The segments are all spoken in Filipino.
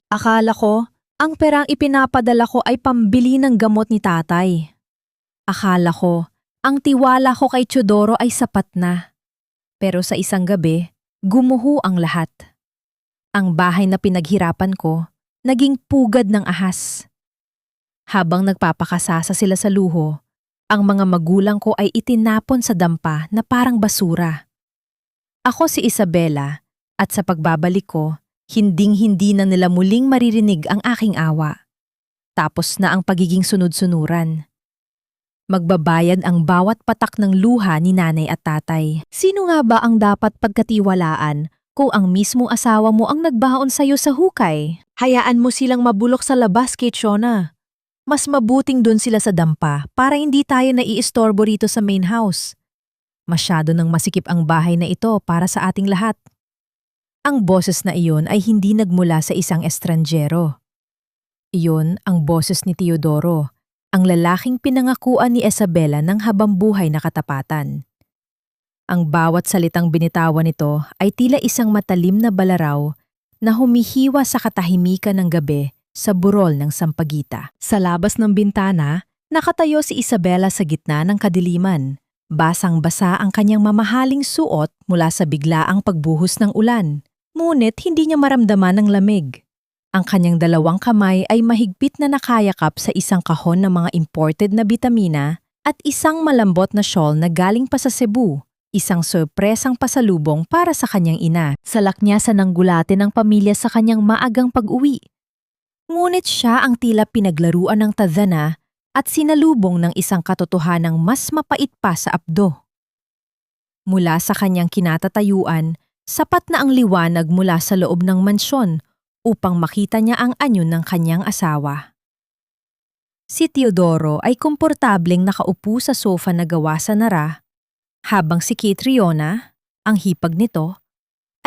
Akala ko, ang perang ipinapadala ko ay pambili ng gamot ni tatay. Akala ko, ang tiwala ko kay Teodoro ay sapat na. Pero sa isang gabi, gumuho ang lahat. Ang bahay na pinaghirapan ko, naging pugad ng ahas. Habang nagpapakasasa sila sa luho, ang mga magulang ko ay itinapon sa dampa na parang basura. Ako si Isabela, at sa pagbabalik ko, hinding-hindi na nila muling maririnig ang aking awa. Tapos na ang pagiging sunod-sunuran. Magbabayad ang bawat patak ng luha ni nanay at tatay. Sino nga ba ang dapat pagkatiwalaan kung ang mismong asawa mo ang nagbaon sa'yo sa hukay? Hayaan mo silang mabulok sa labas, Kate Shona. Mas mabuting dun sila sa dampa para hindi tayo naiistorbo rito sa main house. Masyado nang masikip ang bahay na ito para sa ating lahat. Ang boses na iyon ay hindi nagmula sa isang estranjero. Iyon ang boses ni Teodoro, ang lalaking pinangakuan ni Isabela ng habambuhay na katapatan. Ang bawat salitang binitawan nito ay tila isang matalim na balaraw na humihiwa sa katahimikan ng gabi sa burol ng sampagita. Sa labas ng bintana, nakatayo si Isabela sa gitna ng kadiliman. Basang-basa ang kanyang mamahaling suot mula sa biglaang pagbuhos ng ulan. Ngunit hindi niya maramdaman ng lamig. Ang kanyang dalawang kamay ay mahigpit na nakayakap sa isang kahon ng mga imported na bitamina at isang malambot na shawl na galing pa sa Cebu, isang sorpresang pasalubong para sa kanyang ina. Salak niya sa nanggulate ng pamilya sa kanyang maagang pag-uwi. Ngunit siya ang tila pinaglaruan ng tadhana at sinalubong ng isang katotohanang mas mapait pa sa abdo. Mula sa kanyang kinatatayuan, sapat na ang liwanag mula sa loob ng mansyon upang makita niya ang anyo ng kanyang asawa. Si Teodoro ay komportableng nakaupo sa sofa na gawa sa nara, habang si Catriona, ang hipag nito,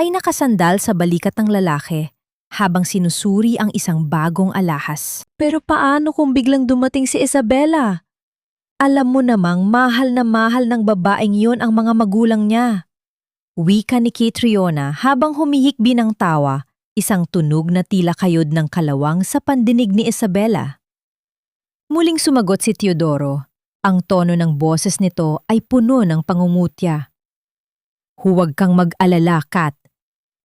ay nakasandal sa balikat ng lalaki habang sinusuri ang isang bagong alahas. Pero paano kung biglang dumating si Isabela? Alam mo namang mahal ng babaeng yun ang mga magulang niya. Wika ni Catriona habang humihikbi ng tawa, isang tunog na tila kayod ng kalawang sa pandinig ni Isabela. Muling sumagot si Teodoro. Ang tono ng boses nito ay puno ng pangungutya. Huwag kang mag-alala, Kat.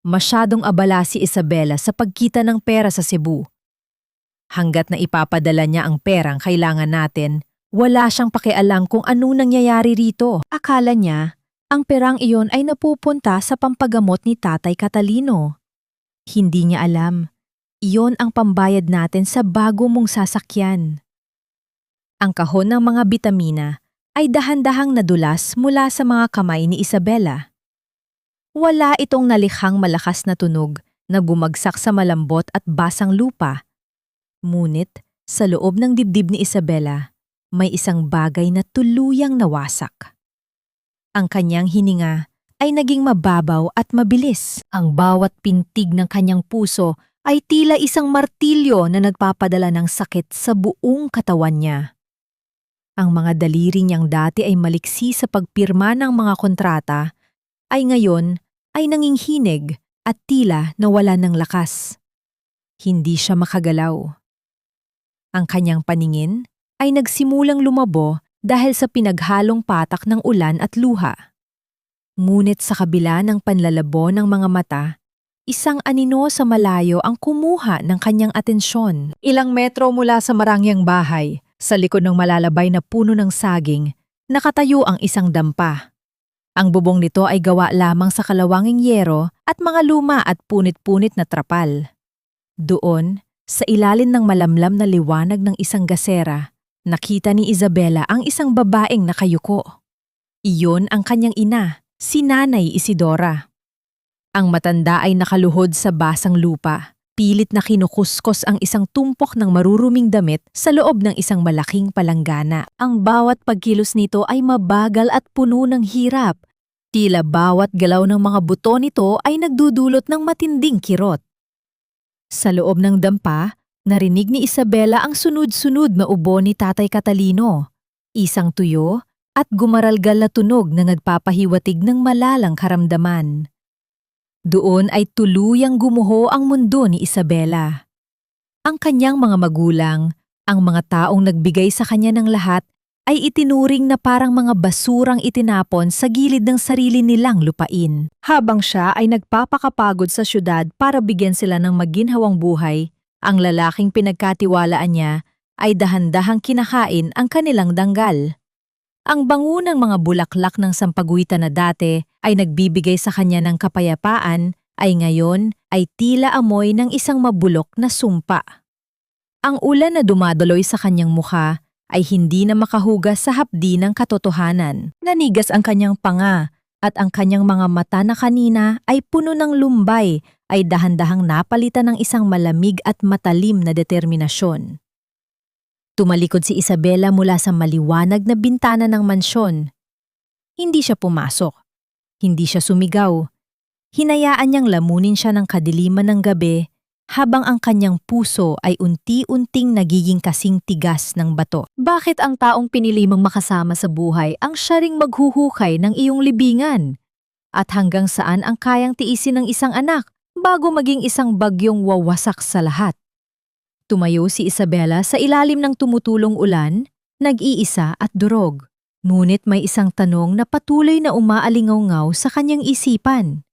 Masyadong abala si Isabela sa pagkita ng pera sa Cebu. Hanggat na ipapadala niya ang perang kailangan natin, wala siyang pakialam kung anong nangyayari rito. Akala niya, ang perang iyon ay napupunta sa pampagamot ni Tatay Catalino. Hindi niya alam, iyon ang pambayad natin sa bago mong sasakyan. Ang kahon ng mga bitamina ay dahan-dahang nadulas mula sa mga kamay ni Isabela. Wala itong nalikhang malakas na tunog na bumagsak sa malambot at basang lupa. Ngunit sa loob ng dibdib ni Isabela, may isang bagay na tuluyang nawasak. Ang kanyang hininga ay naging mababaw at mabilis. Ang bawat pintig ng kanyang puso ay tila isang martilyo na nagpapadala ng sakit sa buong katawan niya. Ang mga daliri niyang dati ay maliksi sa pagpirma ng mga kontrata, ay ngayon ay nanginghinig at tila nawala ng lakas. Hindi siya makagalaw. Ang kanyang paningin ay nagsimulang lumabo dahil sa pinaghalong patak ng ulan at luha. Ngunit sa kabila ng panlalabo ng mga mata, isang anino sa malayo ang kumuha ng kanyang atensyon. Ilang metro mula sa marangyang bahay, sa likod ng malalabay na puno ng saging, nakatayo ang isang dampa. Ang bubong nito ay gawa lamang sa kalawanging yero at mga luma at punit-punit na trapal. Doon, sa ilalim ng malamlam na liwanag ng isang gasera, nakita ni Isabela ang isang babaeng nakayuko. Iyon ang kanyang ina, si Nanay Isidora. Ang matanda ay nakaluhod sa basang lupa, pilit na kinukuskos ang isang tumpok ng maruruming damit sa loob ng isang malaking palanggana. Ang bawat pagkilos nito ay mabagal at puno ng hirap. Tila bawat galaw ng mga buto nito ay nagdudulot ng matinding kirot. Sa loob ng dampa, narinig ni Isabela ang sunod-sunod na ubo ni Tatay Catalino, isang tuyo at gumaralgal na tunog na nagpapahiwatig ng malalang karamdaman. Doon ay tuluyang gumuho ang mundo ni Isabela. Ang kanyang mga magulang, ang mga taong nagbigay sa kanya ng lahat, ay itinuring na parang mga basurang itinapon sa gilid ng sarili nilang lupain. Habang siya ay nagpapakapagod sa syudad para bigyan sila ng maginhawang buhay, ang lalaking pinagkatiwalaan niya ay dahan-dahang kinakain ang kanilang danggal. Ang bango ng mga bulaklak ng sampaguita na dati ay nagbibigay sa kanya ng kapayapaan ay ngayon ay tila amoy ng isang mabulok na sumpa. Ang ulan na dumadaloy sa kanyang mukha ay hindi na makahugas sa hapdi ng katotohanan. Nanigas ang kanyang panga at ang kanyang mga mata na kanina ay puno ng lumbay ay dahan-dahang napalitan ng isang malamig at matalim na determinasyon. Tumalikod si Isabela mula sa maliwanag na bintana ng mansyon. Hindi siya pumasok. Hindi siya sumigaw. Hinayaan niyang lamunin siya ng kadiliman ng gabi habang ang kanyang puso ay unti-unting nagiging kasing tigas ng bato. Bakit ang taong pinili mong makasama sa buhay ang siya ring maghuhukay ng iyong libingan? At hanggang saan ang kayang tiisin ng isang anak bago maging isang bagyong wawasak sa lahat? Tumayo si Isabela sa ilalim ng tumutulong ulan, nag-iisa at durog. Ngunit may isang tanong na patuloy na umaalingaw-ngaw sa kanyang isipan.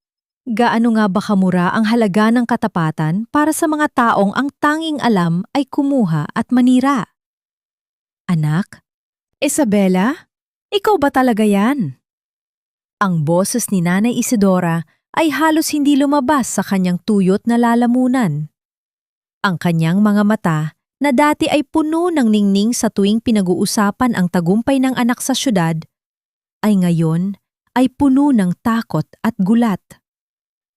Gaano nga ba kamura ang halaga ng katapatan para sa mga taong ang tanging alam ay kumuha at manira? Anak? Isabela? Ikaw ba talaga yan? Ang boses ni Nanay Isidora ay halos hindi lumabas sa kanyang tuyot na lalamunan. Ang kanyang mga mata na dati ay puno ng ningning sa tuwing pinag-uusapan ang tagumpay ng anak sa syudad, ay ngayon ay puno ng takot at gulat.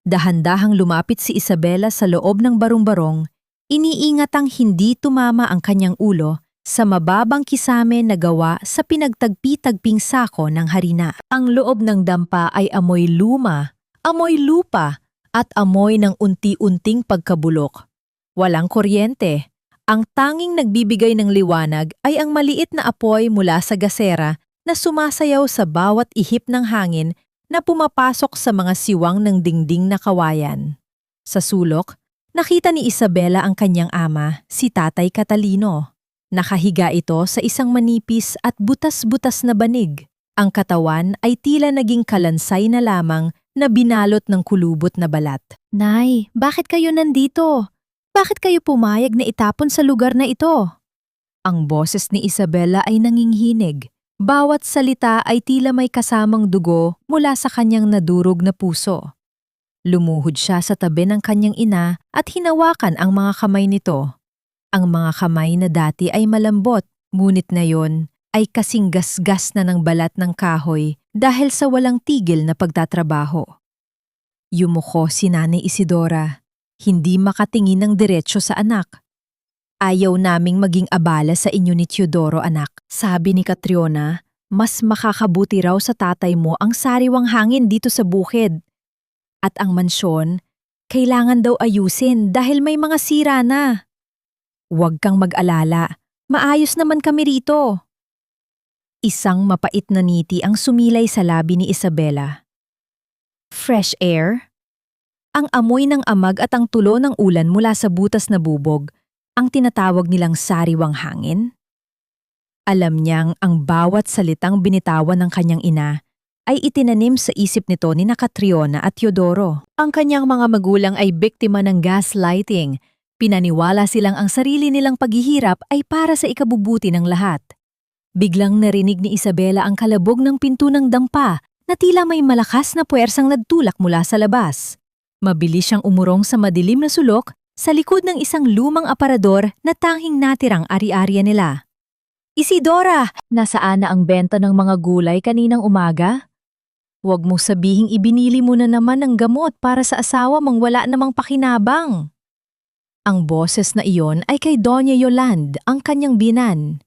Dahan-dahang lumapit si Isabela sa loob ng barong-barong, iniingatang hindi tumama ang kanyang ulo sa mababang kisame na gawa sa pinagtagpi-tagping sako ng harina. Ang loob ng dampa ay amoy luma, amoy lupa, at amoy ng unti-unting pagkabulok. Walang kuryente. Ang tanging nagbibigay ng liwanag ay ang maliit na apoy mula sa gasera na sumasayaw sa bawat ihip ng hangin na pumapasok sa mga siwang ng dingding na kawayan. Sa sulok, nakita ni Isabela ang kanyang ama, si Tatay Catalino. Nakahiga ito sa isang manipis at butas-butas na banig. Ang katawan ay tila naging kalansay na lamang na binalot ng kulubot na balat. Nay, bakit kayo nandito? Bakit kayo pumayag na itapon sa lugar na ito? Ang boses ni Isabela ay nanginghinig. Bawat salita ay tila may kasamang dugo mula sa kanyang nadurog na puso. Lumuhod siya sa tabi ng kanyang ina at hinawakan ang mga kamay nito. Ang mga kamay na dati ay malambot, ngunit ngayon ay kasing gasgas na ng balat ng kahoy dahil sa walang tigil na pagtatrabaho. Yumuko si Nanay Isidora, hindi makatingin ng diretsyo sa anak. Ayaw naming maging abala sa inyo ni Teodoro, anak. Sabi ni Catriona, mas makakabuti raw sa tatay mo ang sariwang hangin dito sa bukid. At ang mansyon, kailangan daw ayusin dahil may mga sira na. Huwag kang mag-alala, maayos naman kami rito. Isang mapait na ngiti ang sumilay sa labi ni Isabela. Fresh air? Ang amoy ng amag at ang tulo ng ulan mula sa butas na bubog, ang tinatawag nilang sariwang hangin? Alam niyang ang bawat salitang binitawan ng kanyang ina ay itinanim sa isip nito ni Catriona at Teodoro. Ang kanyang mga magulang ay biktima ng gaslighting. Pinaniwala silang ang sarili nilang paghihirap ay para sa ikabubuti ng lahat. Biglang narinig ni Isabela ang kalabog ng pinto ng dampa na tila may malakas na puwersang nagtulak mula sa labas. Mabilis siyang umurong sa madilim na sulok sa likod ng isang lumang aparador na tanging natirang ari-arya nila. Isidora, nasaan na ang benta ng mga gulay kaninang umaga? Huwag mo sabihing ibinili mo na naman ng gamot para sa asawa mong wala namang pakinabang. Ang boses na iyon ay kay Doña Yolande, ang kanyang binan.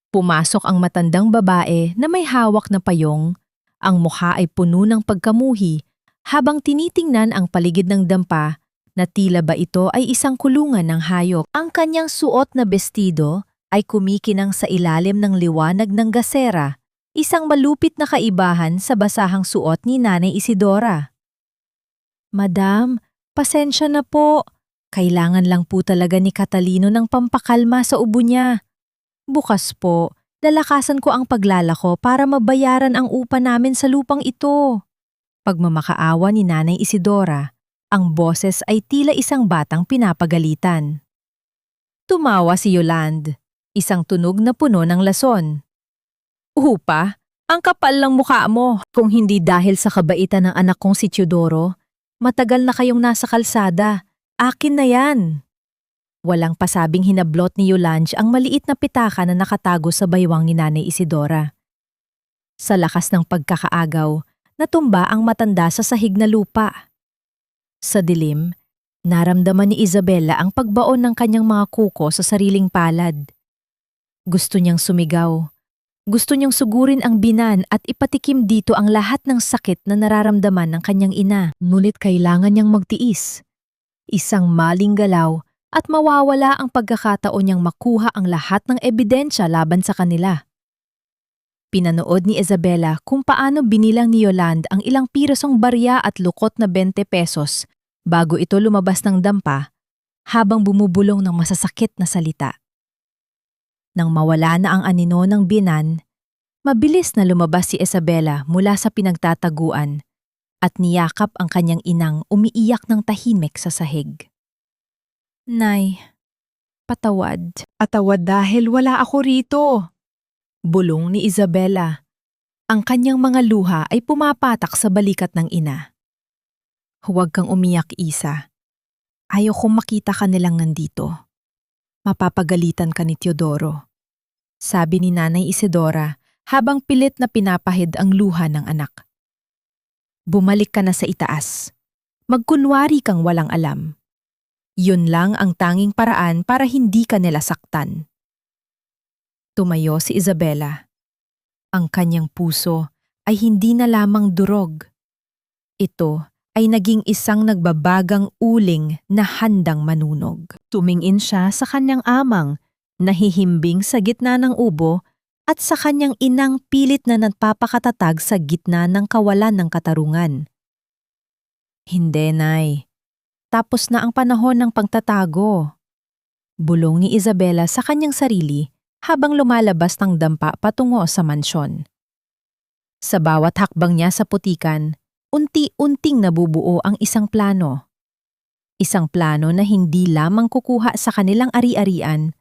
Pumasok ang matandang babae na may hawak na payong. Ang mukha ay puno ng pagkamuhi habang tinitingnan ang paligid ng dampa na tila ba ito ay isang kulungan ng hayop. Ang kanyang suot na bestido ay kumikinang sa ilalim ng liwanag ng gasera, isang malupit na kaibahan sa basahang suot ni Nanay Isidora. Madam, pasensya na po. Kailangan lang po talaga ni Catalino ng pampakalma sa ubo niya. Bukas po, lalakasan ko ang paglalako para mabayaran ang upa namin sa lupang ito. Pagmamakaawa ni Nanay Isidora, ang boses ay tila isang batang pinapagalitan. Tumawa si Yolande, isang tunog na puno ng lason. Upa, ang kapal ng mukha mo. Kung hindi dahil sa kabaitan ng anak kong si Teodoro, matagal na kayong nasa kalsada. Akin na yan. Walang pasabing hinablot ni Yolande ang maliit na pitaka na nakatago sa baywang ni Nanay Isidora. Sa lakas ng pagkakaagaw, natumba ang matanda sa sahig na lupa. Sa dilim, naramdaman ni Isabela ang pagbaon ng kanyang mga kuko sa sariling palad. Gusto niyang sumigaw. Gusto niyang sugurin ang binan at ipatikim dito ang lahat ng sakit na nararamdaman ng kanyang ina. Ngunit kailangan niyang magtiis. Isang maling galaw at mawawala ang pagkakataon niyang makuha ang lahat ng ebidensya laban sa kanila. Pinanood ni Isabela kung paano binilang ni Yolande ang ilang pirasong barya at lukot na 20 pesos bago ito lumabas ng dampa habang bumubulong ng masasakit na salita. Nang mawala na ang anino ng binan, mabilis na lumabas si Isabela mula sa pinagtataguan at niyakap ang kanyang inang umiiyak ng tahimik sa sahig. Nay, patawad. Patawad dahil wala ako rito. Bulong ni Isabela. Ang kanyang mga luha ay pumapatak sa balikat ng ina. Huwag kang umiyak, Isa. Ayaw kong makita ka nilang nandito. Mapapagalitan ka ni Teodoro. Sabi ni Nanay Isidora habang pilit na pinapahid ang luha ng anak. Bumalik ka na sa itaas. Magkunwari kang walang alam. Yun lang ang tanging paraan para hindi ka nila saktan. Tumayo si Isabela. Ang kanyang puso ay hindi na lamang durog. Ito ay naging isang nagbabagang uling na handang manunog. Tumingin siya sa kanyang amang, nahihimbing sa gitna ng ubo at sa kanyang inang pilit na nagpapakatatag sa gitna ng kawalan ng katarungan. Hindi, Nay. Tapos na ang panahon ng pagtatago. Bulong ni Isabela sa kanyang sarili habang lumalabas ng dampa patungo sa mansyon. Sa bawat hakbang niya sa putikan, unti-unting nabubuo ang isang plano. Isang plano na hindi lamang kukuha sa kanilang ari-arian,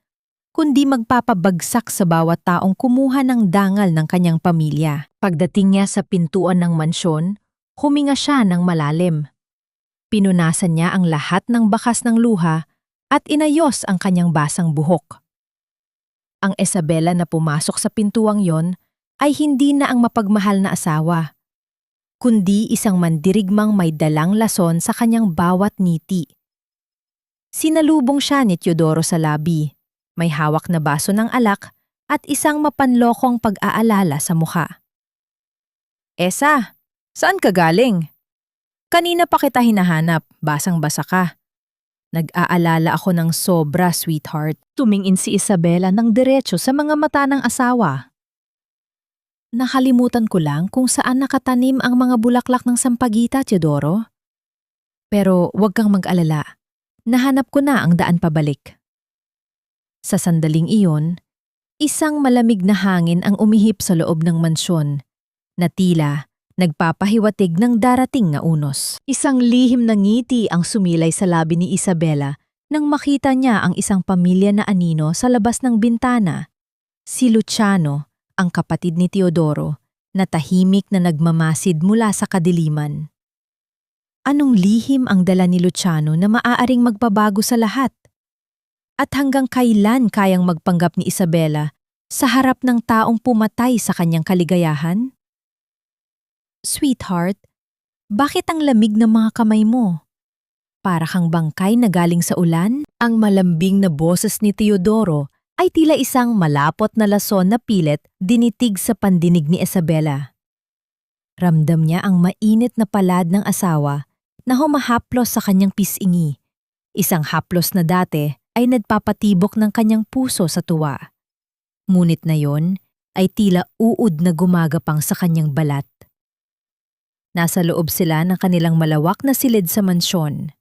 kundi magpapabagsak sa bawat taong kumuha ng dangal ng kanyang pamilya. Pagdating niya sa pintuan ng mansyon, huminga siya ng malalim. Pinunasan niya ang lahat ng bakas ng luha at inayos ang kanyang basang buhok. Ang Isabela na pumasok sa pintuang yon ay hindi na ang mapagmahal na asawa, kundi isang mandirigmang may dalang lason sa kanyang bawat ngiti. Sinalubong siya ni Teodoro sa labi, may hawak na baso ng alak at isang mapanlokong pag-aalala sa mukha. Esa, saan ka galing? Kanina pa kita hinahanap, basang-basa ka. Nag-aalala ako ng sobra, sweetheart. Tumingin si Isabela ng diretso sa mga mata ng asawa. Nakalimutan ko lang kung saan nakatanim ang mga bulaklak ng sampagita, Teodoro. Pero huwag kang mag-alala. Nahanap ko na ang daan pabalik. Sa sandaling iyon, isang malamig na hangin ang umihip sa loob ng mansyon na tila nagpapahiwatig ng darating na unos. Isang lihim na ngiti ang sumilay sa labi ni Isabela nang makita niya ang isang pamilya na anino sa labas ng bintana. Si Luciano, ang kapatid ni Teodoro, na tahimik na nagmamasid mula sa kadiliman. Anong lihim ang dala ni Luciano na maaaring magbabago sa lahat? At hanggang kailan kayang magpanggap ni Isabela sa harap ng taong pumatay sa kanyang kaligayahan? Sweetheart, bakit ang lamig ng mga kamay mo? Para kang bangkay na galing sa ulan? Ang malambing na boses ni Teodoro ay tila isang malapot na lason na pilit dinitig sa pandinig ni Isabela. Ramdam niya ang mainit na palad ng asawa na humahaplos sa kanyang pisingi, isang haplos na dati ay nagpapatibok ng kanyang puso sa tuwa. Ngunit na yon ay tila uod na gumagapang sa kanyang balat. Nasa loob sila ng kanilang malawak na silid sa mansyon.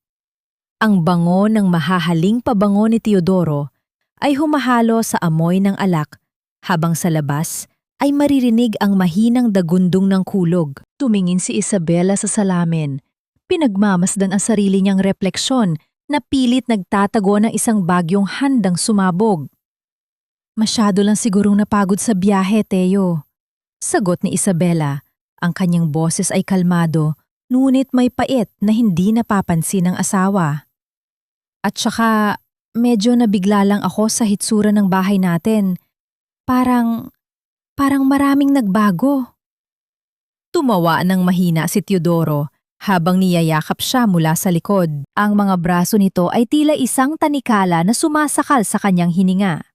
Ang bango ng mahahaling pabango ni Teodoro ay humahalo sa amoy ng alak habang sa labas ay maririnig ang mahinang dagundong ng kulog. Tumingin si Isabela sa salamin. Pinagmamasdan ang sarili niyang refleksyon na pilit nagtatago ng isang bagyong handang sumabog. Masyado lang sigurong napagod sa biyahe, Teo. Sagot ni Isabela. Ang kanyang boses ay kalmado, ngunit may pait na hindi napapansin ng asawa. At saka, medyo nabigla lang ako sa hitsura ng bahay natin. Parang maraming nagbago. Tumawa ng mahina si Teodoro habang niyayakap siya mula sa likod. Ang mga braso nito ay tila isang tanikala na sumasakal sa kanyang hininga.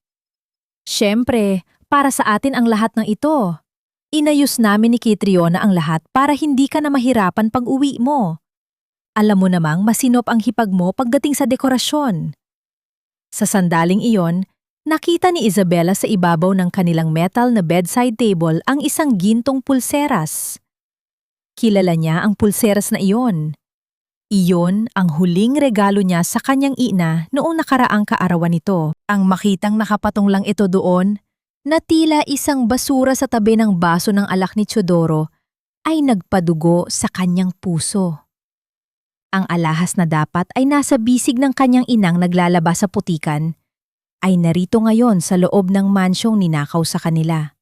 Siyempre, para sa atin ang lahat ng ito. Inayos namin ni Catriona ang lahat para hindi ka na mahirapan pag-uwi mo. Alam mo namang masinop ang hipag mo pagdating sa dekorasyon. Sa sandaling iyon, nakita ni Isabela sa ibabaw ng kanilang metal na bedside table ang isang gintong pulseras. Kilala niya ang pulseras na iyon. Iyon ang huling regalo niya sa kanyang ina noong nakaraang kaarawan nito. Ang makitang nakapatong lang ito doon, na tila isang basura sa tabi ng baso ng alak ni Teodoro, ay nagpadugo sa kanyang puso. Ang alahas na dapat ay nasa bisig ng kanyang inang naglalaba sa putikan, ay narito ngayon sa loob ng mansyong ninakaw sa kanila.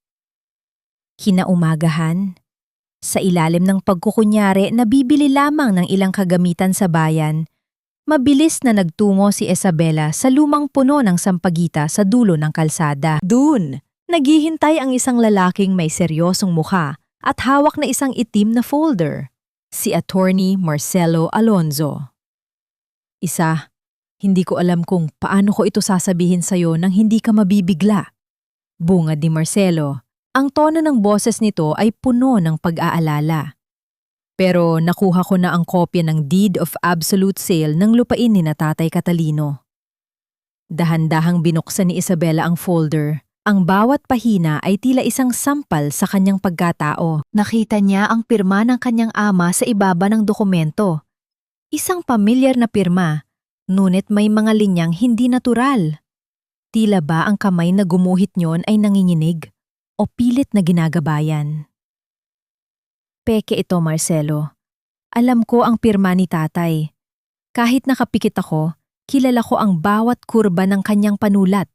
Kinaumagahan, sa ilalim ng pagkukunyari na bibili lamang ng ilang kagamitan sa bayan, mabilis na nagtungo si Isabela sa lumang puno ng sampagita sa dulo ng kalsada. Doon, naghihintay ang isang lalaking may seryosong mukha at hawak na isang itim na folder, si Attorney Marcelo Alonzo. Isa, hindi ko alam kung paano ko ito sasabihin sa'yo nang hindi ka mabibigla. Bungad ni Marcelo. Ang tono ng boses nito ay puno ng pag-aalala. Pero nakuha ko na ang kopya ng Deed of Absolute Sale ng lupain ni na Tatay Catalino. Dahan-dahang binuksan ni Isabela ang folder. Ang bawat pahina ay tila isang sampal sa kanyang pagkatao. Nakita niya ang pirma ng kanyang ama sa ibaba ng dokumento. Isang pamilyar na pirma, ngunit may mga linyang hindi natural. Tila ba ang kamay na gumuhit niyon ay nanginginig o pilit na ginagabayan? Peke ito, Marcelo. Alam ko ang pirma ni tatay. Kahit nakapikit ako, kilala ko ang bawat kurba ng kanyang panulat.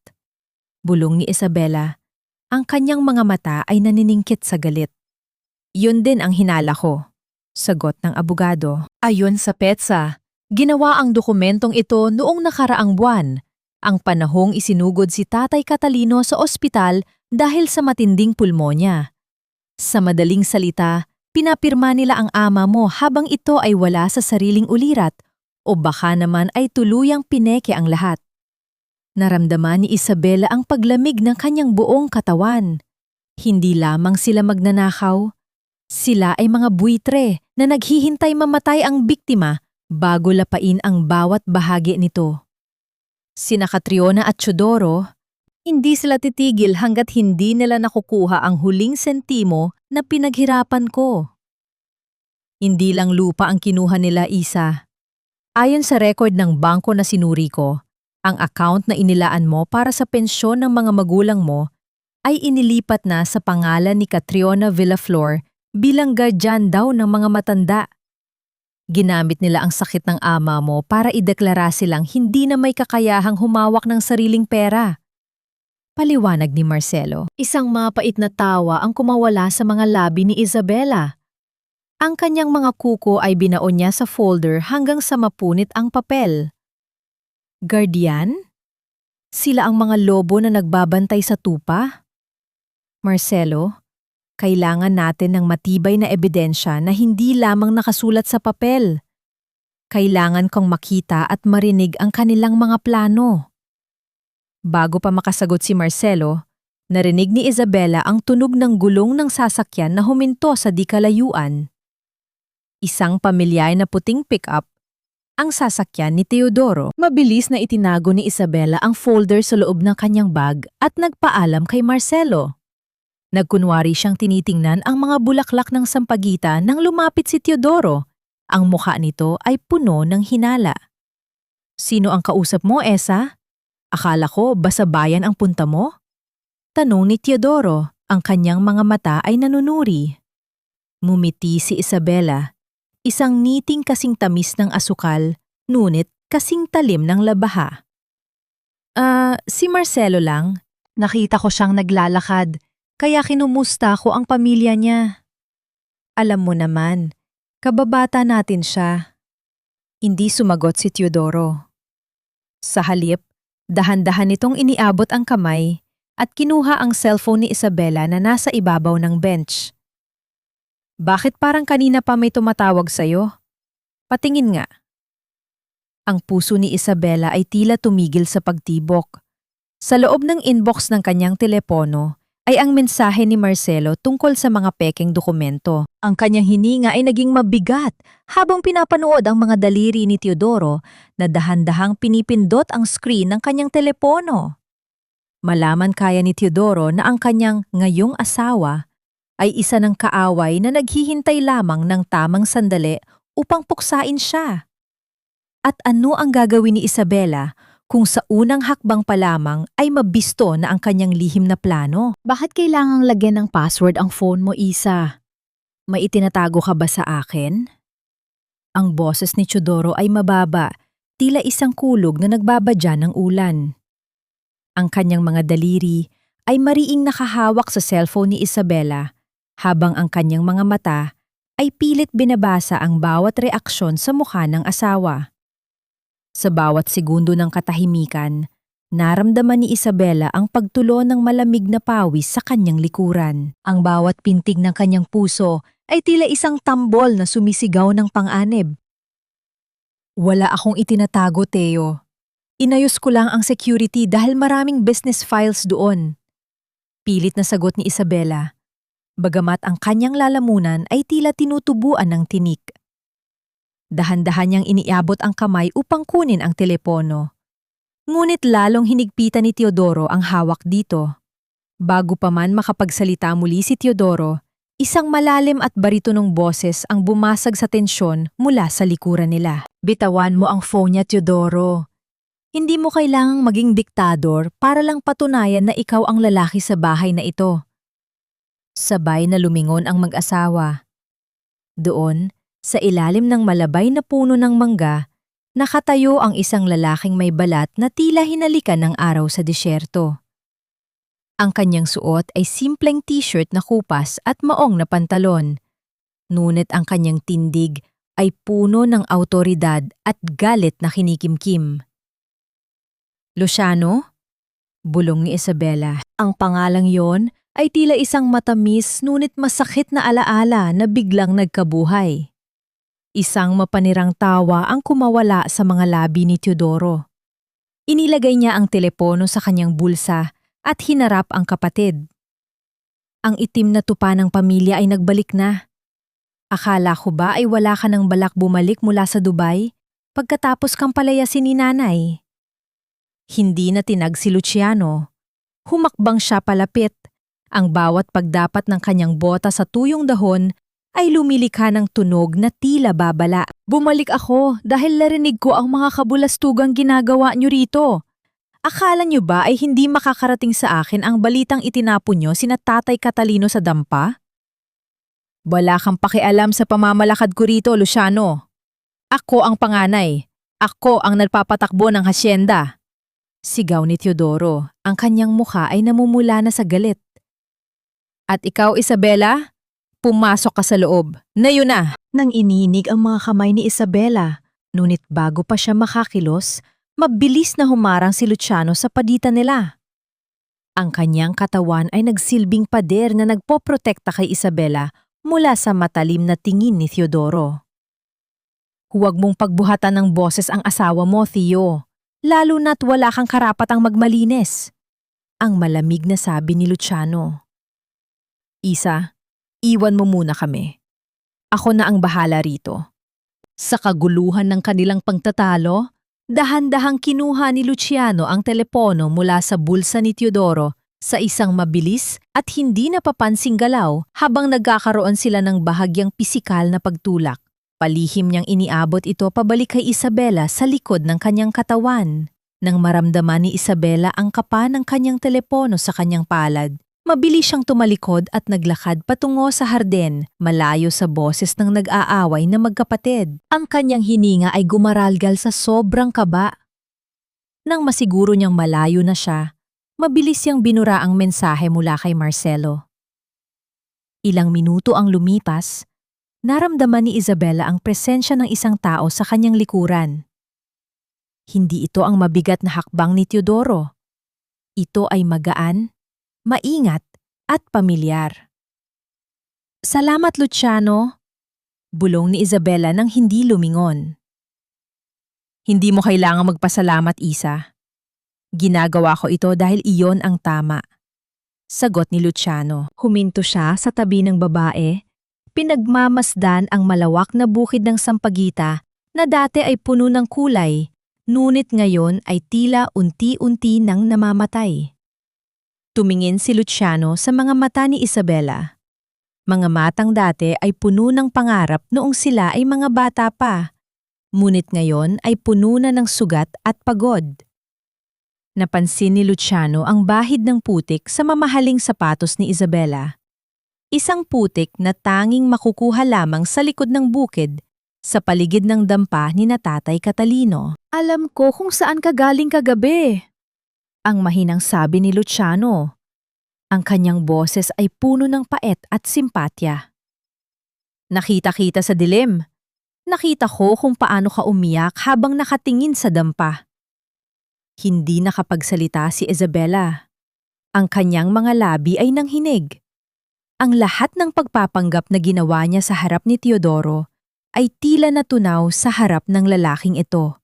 Bulong ni Isabela. Ang kanyang mga mata ay naniningkit sa galit. Yun din ang hinala ko, sagot ng abogado. Ayon sa petsa, ginawa ang dokumentong ito noong nakaraang buwan, ang panahong isinugod si Tatay Catalino sa ospital dahil sa matinding pulmonya. Sa madaling salita, pinapirma nila ang ama mo habang ito ay wala sa sariling ulirat o baka naman ay tuluyang pineke ang lahat. Naramdaman ni Isabela ang paglamig ng kanyang buong katawan. Hindi lamang sila magnanakaw, sila ay mga buitre na naghihintay mamatay ang biktima bago lapain ang bawat bahagi nito. Sina Catriona at Teodoro, hindi sila titigil hanggat hindi nila nakukuha ang huling sentimo na pinaghirapan ko. Hindi lang lupa ang kinuha nila, Isa. Ayon sa record ng bangko na sinuri ko, ang account na inilaan mo para sa pensyon ng mga magulang mo ay inilipat na sa pangalan ni Catriona Villaflor bilang guardian daw ng mga matanda. Ginamit nila ang sakit ng ama mo para ideklara silang hindi na may kakayahang humawak ng sariling pera. Paliwanag ni Marcelo. Isang mapait na tawa ang kumawala sa mga labi ni Isabela. Ang kanyang mga kuko ay binaon niya sa folder hanggang sa mapunit ang papel. Guardian? Sila ang mga lobo na nagbabantay sa tupa? Marcelo, kailangan natin ng matibay na ebidensya na hindi lamang nakasulat sa papel. Kailangan kong makita at marinig ang kanilang mga plano. Bago pa makasagot si Marcelo, narinig ni Isabela ang tunog ng gulong ng sasakyan na huminto sa di kalayuan. Isang pamilyar na puting pick-up, ang sasakyan ni Teodoro. Mabilis na itinago ni Isabela ang folder sa loob ng kanyang bag at nagpaalam kay Marcelo. Nagkunwari siyang tinitingnan ang mga bulaklak ng sampagita nang lumapit si Teodoro. Ang mukha nito ay puno ng hinala. Sino ang kausap mo, Esa? Akala ko basa bayan ang punta mo? Tanong ni Teodoro, ang kanyang mga mata ay nanunuri. Ngumiti si Isabela, isang ngiting kasing tamis ng asukal, ngunit kasing talim ng labaha. Si Marcelo lang. Nakita ko siyang naglalakad, kaya kinumusta ko ang pamilya niya. Alam mo naman, kababata natin siya. Hindi sumagot si Teodoro. Sa halip, dahan-dahan nitong iniabot ang kamay at kinuha ang cellphone ni Isabela na nasa ibabaw ng bench. Bakit parang kanina pa may tumatawag sa'yo? Patingin nga. Ang puso ni Isabela ay tila tumigil sa pagtibok. Sa loob ng inbox ng kanyang telepono ay ang mensahe ni Marcelo tungkol sa mga pekeng dokumento. Ang kanyang hininga ay naging mabigat habang pinapanood ang mga daliri ni Teodoro na dahan-dahang pinipindot ang screen ng kanyang telepono. Malaman kaya ni Teodoro na ang kanyang ngayong asawa ay isa ng kaaway na naghihintay lamang ng tamang sandali upang puksain siya. At ano ang gagawin ni Isabela kung sa unang hakbang pa lamang ay mabisto na ang kanyang lihim na plano? Bakit kailangang lagyan ng password ang phone mo, Isa? May itinatago ka ba sa akin? Ang boses ni Teodoro ay mababa, tila isang kulog na nagbabadya ng ulan. Ang kanyang mga daliri ay mariing nakahawak sa cellphone ni Isabela, habang ang kanyang mga mata ay pilit binabasa ang bawat reaksyon sa mukha ng asawa. Sa bawat segundo ng katahimikan, naramdaman ni Isabela ang pagtulo ng malamig na pawis sa kanyang likuran. Ang bawat pintig ng kanyang puso ay tila isang tambol na sumisigaw ng pang-anib. Wala akong itinatago, Teo. Inayos ko lang ang security dahil maraming business files doon. Pilit na sagot ni Isabela, bagamat ang kanyang lalamunan ay tila tinutubuan ng tinik. Dahan-dahan niyang iniabot ang kamay upang kunin ang telepono. Ngunit lalong hinigpitan ni Teodoro ang hawak dito. Bago pa man makapagsalita muli si Teodoro, isang malalim at baritonong boses ang bumasag sa tensyon mula sa likuran nila. Bitawan mo ang phone niya, Teodoro. Hindi mo kailangang maging diktador para lang patunayan na ikaw ang lalaki sa bahay na ito. Sabay na lumingon ang mag-asawa. Doon, sa ilalim ng malabay na puno ng mangga, nakatayo ang isang lalaking may balat na tila hinalikan ng araw sa disyerto. Ang kanyang suot ay simpleng t-shirt na kupas at maong na pantalon. Ngunit ang kanyang tindig ay puno ng awtoridad at galit na kinikimkim. Luciano? Bulong ni Isabela. Ang pangalang yon ay tila isang matamis ngunit masakit na alaala na biglang nagkabuhay. Isang mapanirang tawa ang kumawala sa mga labi ni Teodoro. Inilagay niya ang telepono sa kanyang bulsa at hinarap ang kapatid. Ang itim na tupa ng pamilya ay nagbalik na. Akala ko ba ay wala ka ng balak bumalik mula sa Dubai pagkatapos kang palayasin ni nanay? Hindi na tinag si Luciano. Humakbang siya palapit. Ang bawat pagdapat ng kanyang bota sa tuyong dahon ay lumilikha ng tunog na tila babala. Bumalik ako dahil narinig ko ang mga kabulastugang ginagawa niyo rito. Akala niyo ba ay hindi makakarating sa akin ang balitang itinapon niyo sina Tatay Catalino sa dampa? Wala kang pakialam sa pamamalakad ko rito, Luciano. Ako ang panganay. Ako ang nagpapatakbo ng hasyenda. Sigaw ni Teodoro, ang kanyang mukha ay namumula na sa galit. At ikaw, Isabela? Pumasok ka sa loob. Nayon na! Nang ininig ang mga kamay ni Isabela, ngunit bago pa siya makakilos, mabilis na humarang si Luciano sa pagitan nila. Ang kanyang katawan ay nagsilbing pader na nagpoprotekta kay Isabela mula sa matalim na tingin ni Teodoro. Huwag mong pagbuhatan ng boses ang asawa mo, Theo, lalo na't wala kang karapatang magmalinis. Ang malamig na sabi ni Luciano. Isa, iwan mo muna kami. Ako na ang bahala rito. Sa kaguluhan ng kanilang pagtatalo, dahan-dahang kinuha ni Luciano ang telepono mula sa bulsa ni Teodoro sa isang mabilis at hindi napapansing galaw habang nagkakaroon sila ng bahagyang pisikal na pagtulak. Palihim niyang iniabot ito pabalik kay Isabela sa likod ng kanyang katawan. Nang maramdaman ni Isabela ang kapa ng kanyang telepono sa kanyang palad, mabilis siyang tumalikod at naglakad patungo sa hardin, malayo sa boses ng nag-aaway na magkapatid. Ang kanyang hininga ay gumaralgal sa sobrang kaba. Nang masiguro niyang malayo na siya, mabilis niyang binura ang mensahe mula kay Marcelo. Ilang minuto ang lumipas, naramdaman ni Isabela ang presensya ng isang tao sa kanyang likuran. Hindi ito ang mabigat na hakbang ni Teodoro. Ito ay magaan, maingat at pamilyar. "Salamat, Luciano," bulong ni Isabela nang hindi lumingon. "Hindi mo kailangang magpasalamat, Isa. Ginagawa ko ito dahil iyon ang tama," sagot ni Luciano. Huminto siya sa tabi ng babae. Pinagmamasdan ang malawak na bukid ng Sampaguita na dati ay puno ng kulay, ngunit ngayon ay tila unti-unti nang namamatay. Tumingin si Luciano sa mga mata ni Isabela. Mga matang dati ay puno ng pangarap noong sila ay mga bata pa, ngunit ngayon ay puno na ng sugat at pagod. Napansin ni Luciano ang bahid ng putik sa mamahaling sapatos ni Isabela. Isang putik na tanging makukuha lamang sa likod ng bukid, sa paligid ng dampa ni na Tatay Catalino. "Alam ko kung saan ka galing kagabi," ang mahinang sabi ni Luciano. Ang kanyang boses ay puno ng paet at simpatya. "Nakita-kita sa dilim. Nakita ko kung paano ka umiyak habang nakatingin sa dampa." Hindi nakapagsalita si Isabela. Ang kanyang mga labi ay nanghinig. Ang lahat ng pagpapanggap na ginawa niya sa harap ni Teodoro ay tila natunaw sa harap ng lalaking ito.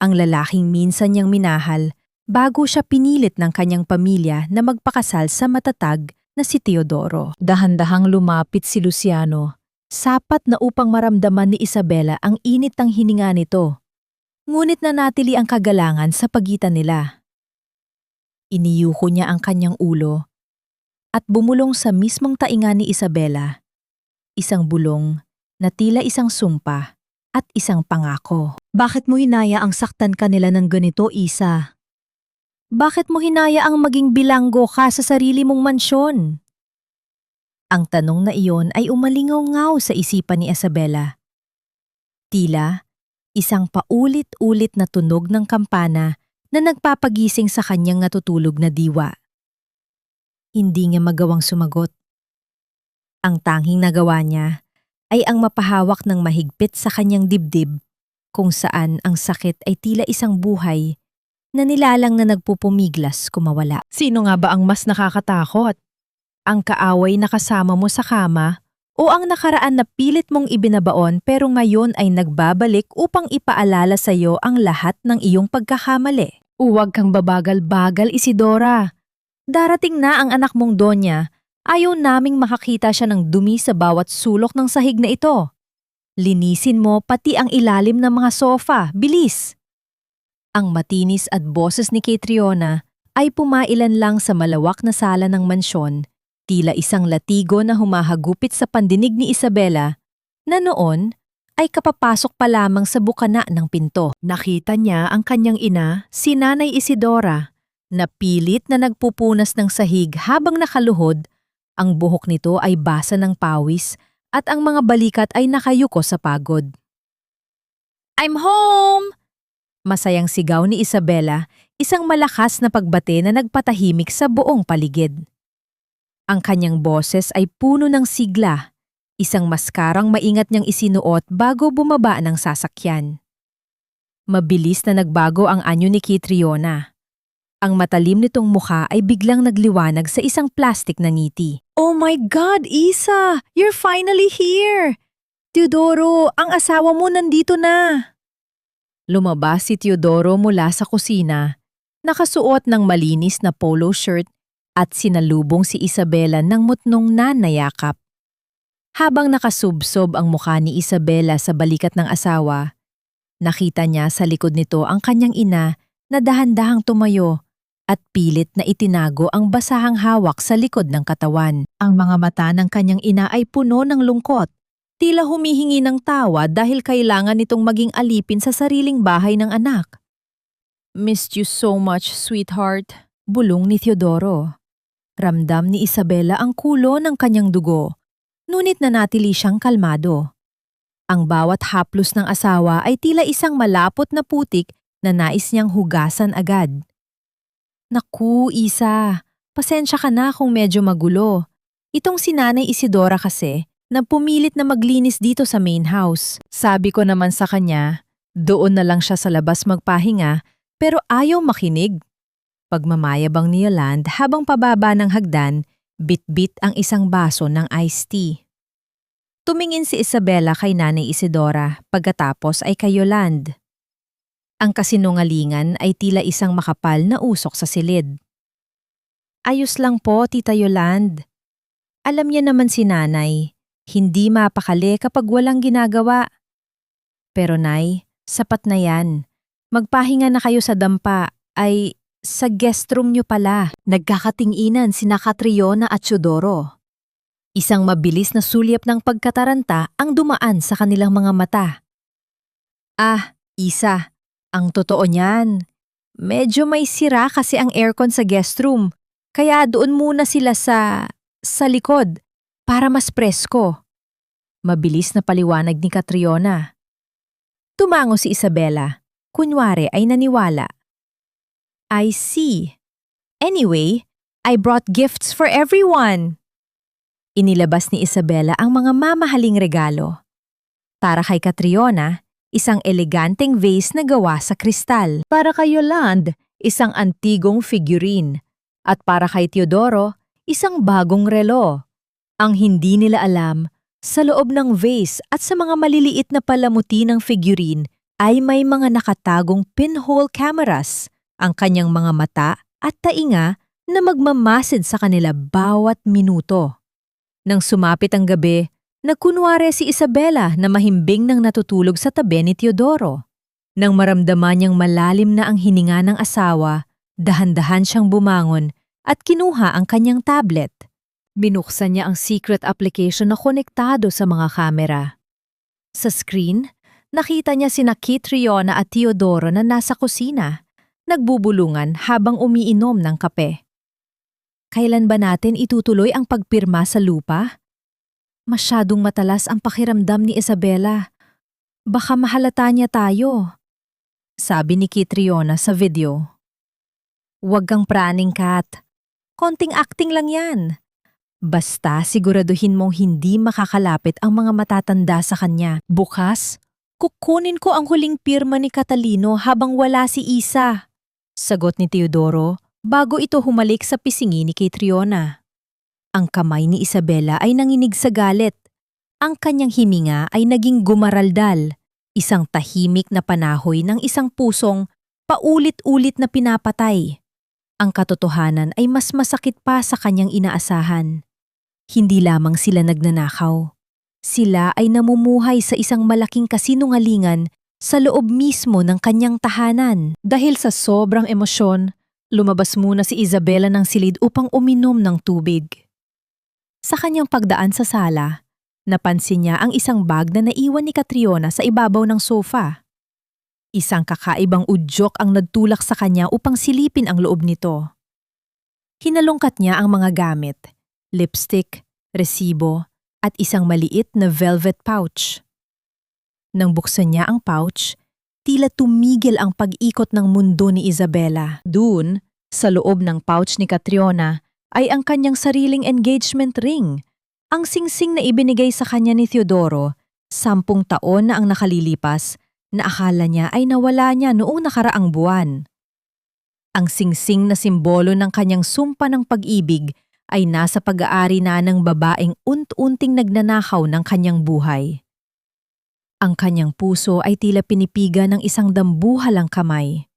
Ang lalaking minsan niyang minahal bago siya pinilit ng kanyang pamilya na magpakasal sa matatag na si Teodoro. Dahan-dahang lumapit si Luciano, sapat na upang maramdaman ni Isabela ang init ng hininga nito. Ngunit nanatili ang kagalangan sa pagitan nila. Iniyuko niya ang kanyang ulo at bumulong sa mismong tainga ni Isabela. Isang bulong na tila isang sumpa at isang pangako. "Bakit mo hinaya ang saktan kanila ng ganito, Isa? Bakit mo hinaya ang maging bilanggo ka sa sarili mong mansyon?" Ang tanong na iyon ay umalingaw-ngaw sa isipan ni Isabela. Tila isang paulit-ulit na tunog ng kampana na nagpapagising sa kanyang natutulog na diwa. Hindi niya magawang sumagot. Ang tanging nagawa niya ay ang mapahawak ng mahigpit sa kanyang dibdib, kung saan ang sakit ay tila isang buhay na nilalang na nagpupumiglas kumawala. Sino nga ba ang mas nakakatakot? Ang kaaway na kasama mo sa kama o ang nakaraan na pilit mong ibinabaon pero ngayon ay nagbabalik upang ipaalala sa iyo ang lahat ng iyong pagkakamali? Huwag kang babagal-bagal, Isidora. Darating na ang anak mong Donya. Ayaw naming makakita siya ng dumi sa bawat sulok ng sahig na ito. Linisin mo pati ang ilalim ng mga sofa, bilis! Ang matinis at boses ni Catriona ay pumailan lang sa malawak na sala ng mansyon, tila isang latigo na humahagupit sa pandinig ni Isabela, na noon ay kapapasok pa lamang sa bukana ng pinto. Nakita niya ang kanyang ina, si Nanay Isidora, na pilit na nagpupunas ng sahig habang nakaluhod. Ang buhok nito ay basa ng pawis at ang mga balikat ay nakayuko sa pagod. "I'm home!" Masayang sigaw ni Isabela, isang malakas na pagbate na nagpatahimik sa buong paligid. Ang kanyang boses ay puno ng sigla, isang maskarang maingat niyang isinuot bago bumaba ng sasakyan. Mabilis na nagbago ang anyo ni Catriona. Ang matalim nitong mukha ay biglang nagliwanag sa isang plastik na ngiti. "Oh my God, Isa! You're finally here! Teodoro, ang asawa mo nandito na!" Lumabas si Teodoro mula sa kusina, nakasuot ng malinis na polo shirt at sinalubong si Isabela ng mutnong nanayakap. Habang nakasubsob ang mukha ni Isabela sa balikat ng asawa, nakita niya sa likod nito ang kanyang ina na dahan-dahang tumayo at pilit na itinago ang basahang hawak sa likod ng katawan. Ang mga mata ng kanyang ina ay puno ng lungkot, Tila humihingi ng tawad dahil kailangan nitong maging alipin sa sariling bahay ng anak. "Missed you so much, sweetheart," bulong ni Teodoro. Ramdam ni Isabela ang kulo ng kanyang dugo, ngunit nanatili siyang kalmado. Ang bawat haplos ng asawa ay tila isang malapot na putik na nais niyang hugasan agad. "Naku, Isa, pasensya ka na kung medyo magulo. Itong si Nanay Isidora kasi na pumilit na maglinis dito sa main house. Sabi ko naman sa kanya, doon na lang siya sa labas magpahinga pero ayaw makinig." Pagmamayabang ni Yolande habang pababa ng hagdan, bit-bit ang isang baso ng iced tea. Tumingin si Isabela kay Nanay Isidora pagkatapos ay kay Yolande. Ang kasinungalingan ay tila isang makapal na usok sa silid. "Ayos lang po, Tita Yolande. Alam niya naman si Nanay, hindi mapakali kapag walang ginagawa. Pero Nay, sapat na yan. Magpahinga na kayo sa dampa, ay sa guest room niyo pala." Nagkakatinginan sina Catriona at Teodoro. Isang mabilis na sulyap ng pagkataranta ang dumaan sa kanilang mga mata. "Ah, Isa, ang totoo niyan. Medyo may sira kasi ang aircon sa guest room, kaya doon muna sila sa likod para mas presko." Mabilis na paliwanag ni Catriona. Tumango si Isabela. Kunwari ay naniwala. "I see. Anyway, I brought gifts for everyone." Inilabas ni Isabela ang mga mamahaling regalo. Para kay Catriona, isang eleganteng vase na gawa sa kristal. Para kay Yolande, isang antigong figurine. At para kay Teodoro, isang bagong relo. Ang hindi nila alam, sa loob ng vase at sa mga maliliit na palamuti ng figurine ay may mga nakatagong pinhole cameras, ang kanyang mga mata at tainga na magmamasid sa kanila bawat minuto. Nang sumapit ang gabi, nagkunwari si Isabela na mahimbing nang natutulog sa tabi ni Teodoro. Nang maramdaman niyang malalim na ang hininga ng asawa, dahan-dahan siyang bumangon at kinuha ang kanyang tablet. Binuksan niya ang secret application na konektado sa mga kamera. Sa screen, nakita niya sina Catriona at Teodoro na nasa kusina, nagbubulungan habang umiinom ng kape. "Kailan ba natin itutuloy ang pagpirma sa lupa?" Masyadong matalas ang pakiramdam ni Isabela. "Baka mahalata niya tayo," sabi ni Catriona sa video. "Huwag kang praning, Kat. Konting acting lang yan. Basta siguraduhin mong hindi makakalapit ang mga matatanda sa kanya. Bukas, kukunin ko ang huling pirma ni Catalino habang wala si Isa," sagot ni Teodoro bago ito humalik sa pisingi ni Catriona. Ang kamay ni Isabela ay nanginig sa galit. Ang kanyang himinga ay naging gumaraldal, isang tahimik na panahoy ng isang pusong paulit-ulit na pinapatay. Ang katotohanan ay mas masakit pa sa kanyang inaasahan. Hindi lamang sila nagnanakaw. Sila ay namumuhay sa isang malaking kasinungalingan sa loob mismo ng kanyang tahanan. Dahil sa sobrang emosyon, lumabas muna si Isabela ng silid upang uminom ng tubig. Sa kanyang pagdaan sa sala, napansin niya ang isang bag na naiwan ni Catriona sa ibabaw ng sofa. Isang kakaibang udyok ang nagtulak sa kanya upang silipin ang loob nito. Hinalungkat niya ang mga gamit, lipstick, resibo, at isang maliit na velvet pouch. Nang buksan niya ang pouch, tila tumigil ang pag-ikot ng mundo ni Isabela. Doon, sa loob ng pouch ni Catriona, ay ang kanyang sariling engagement ring, ang singsing na ibinigay sa kanya ni Teodoro, 10 taon na ang nakalilipas, na akala niya ay nawala niya noong nakaraang buwan. Ang singsing na simbolo ng kanyang sumpa ng pag-ibig ay nasa pag-aari na ng babaeng unt-unting nagnanakaw ng kanyang buhay. Ang kanyang puso ay tila pinipiga ng isang dambuhalang kamay.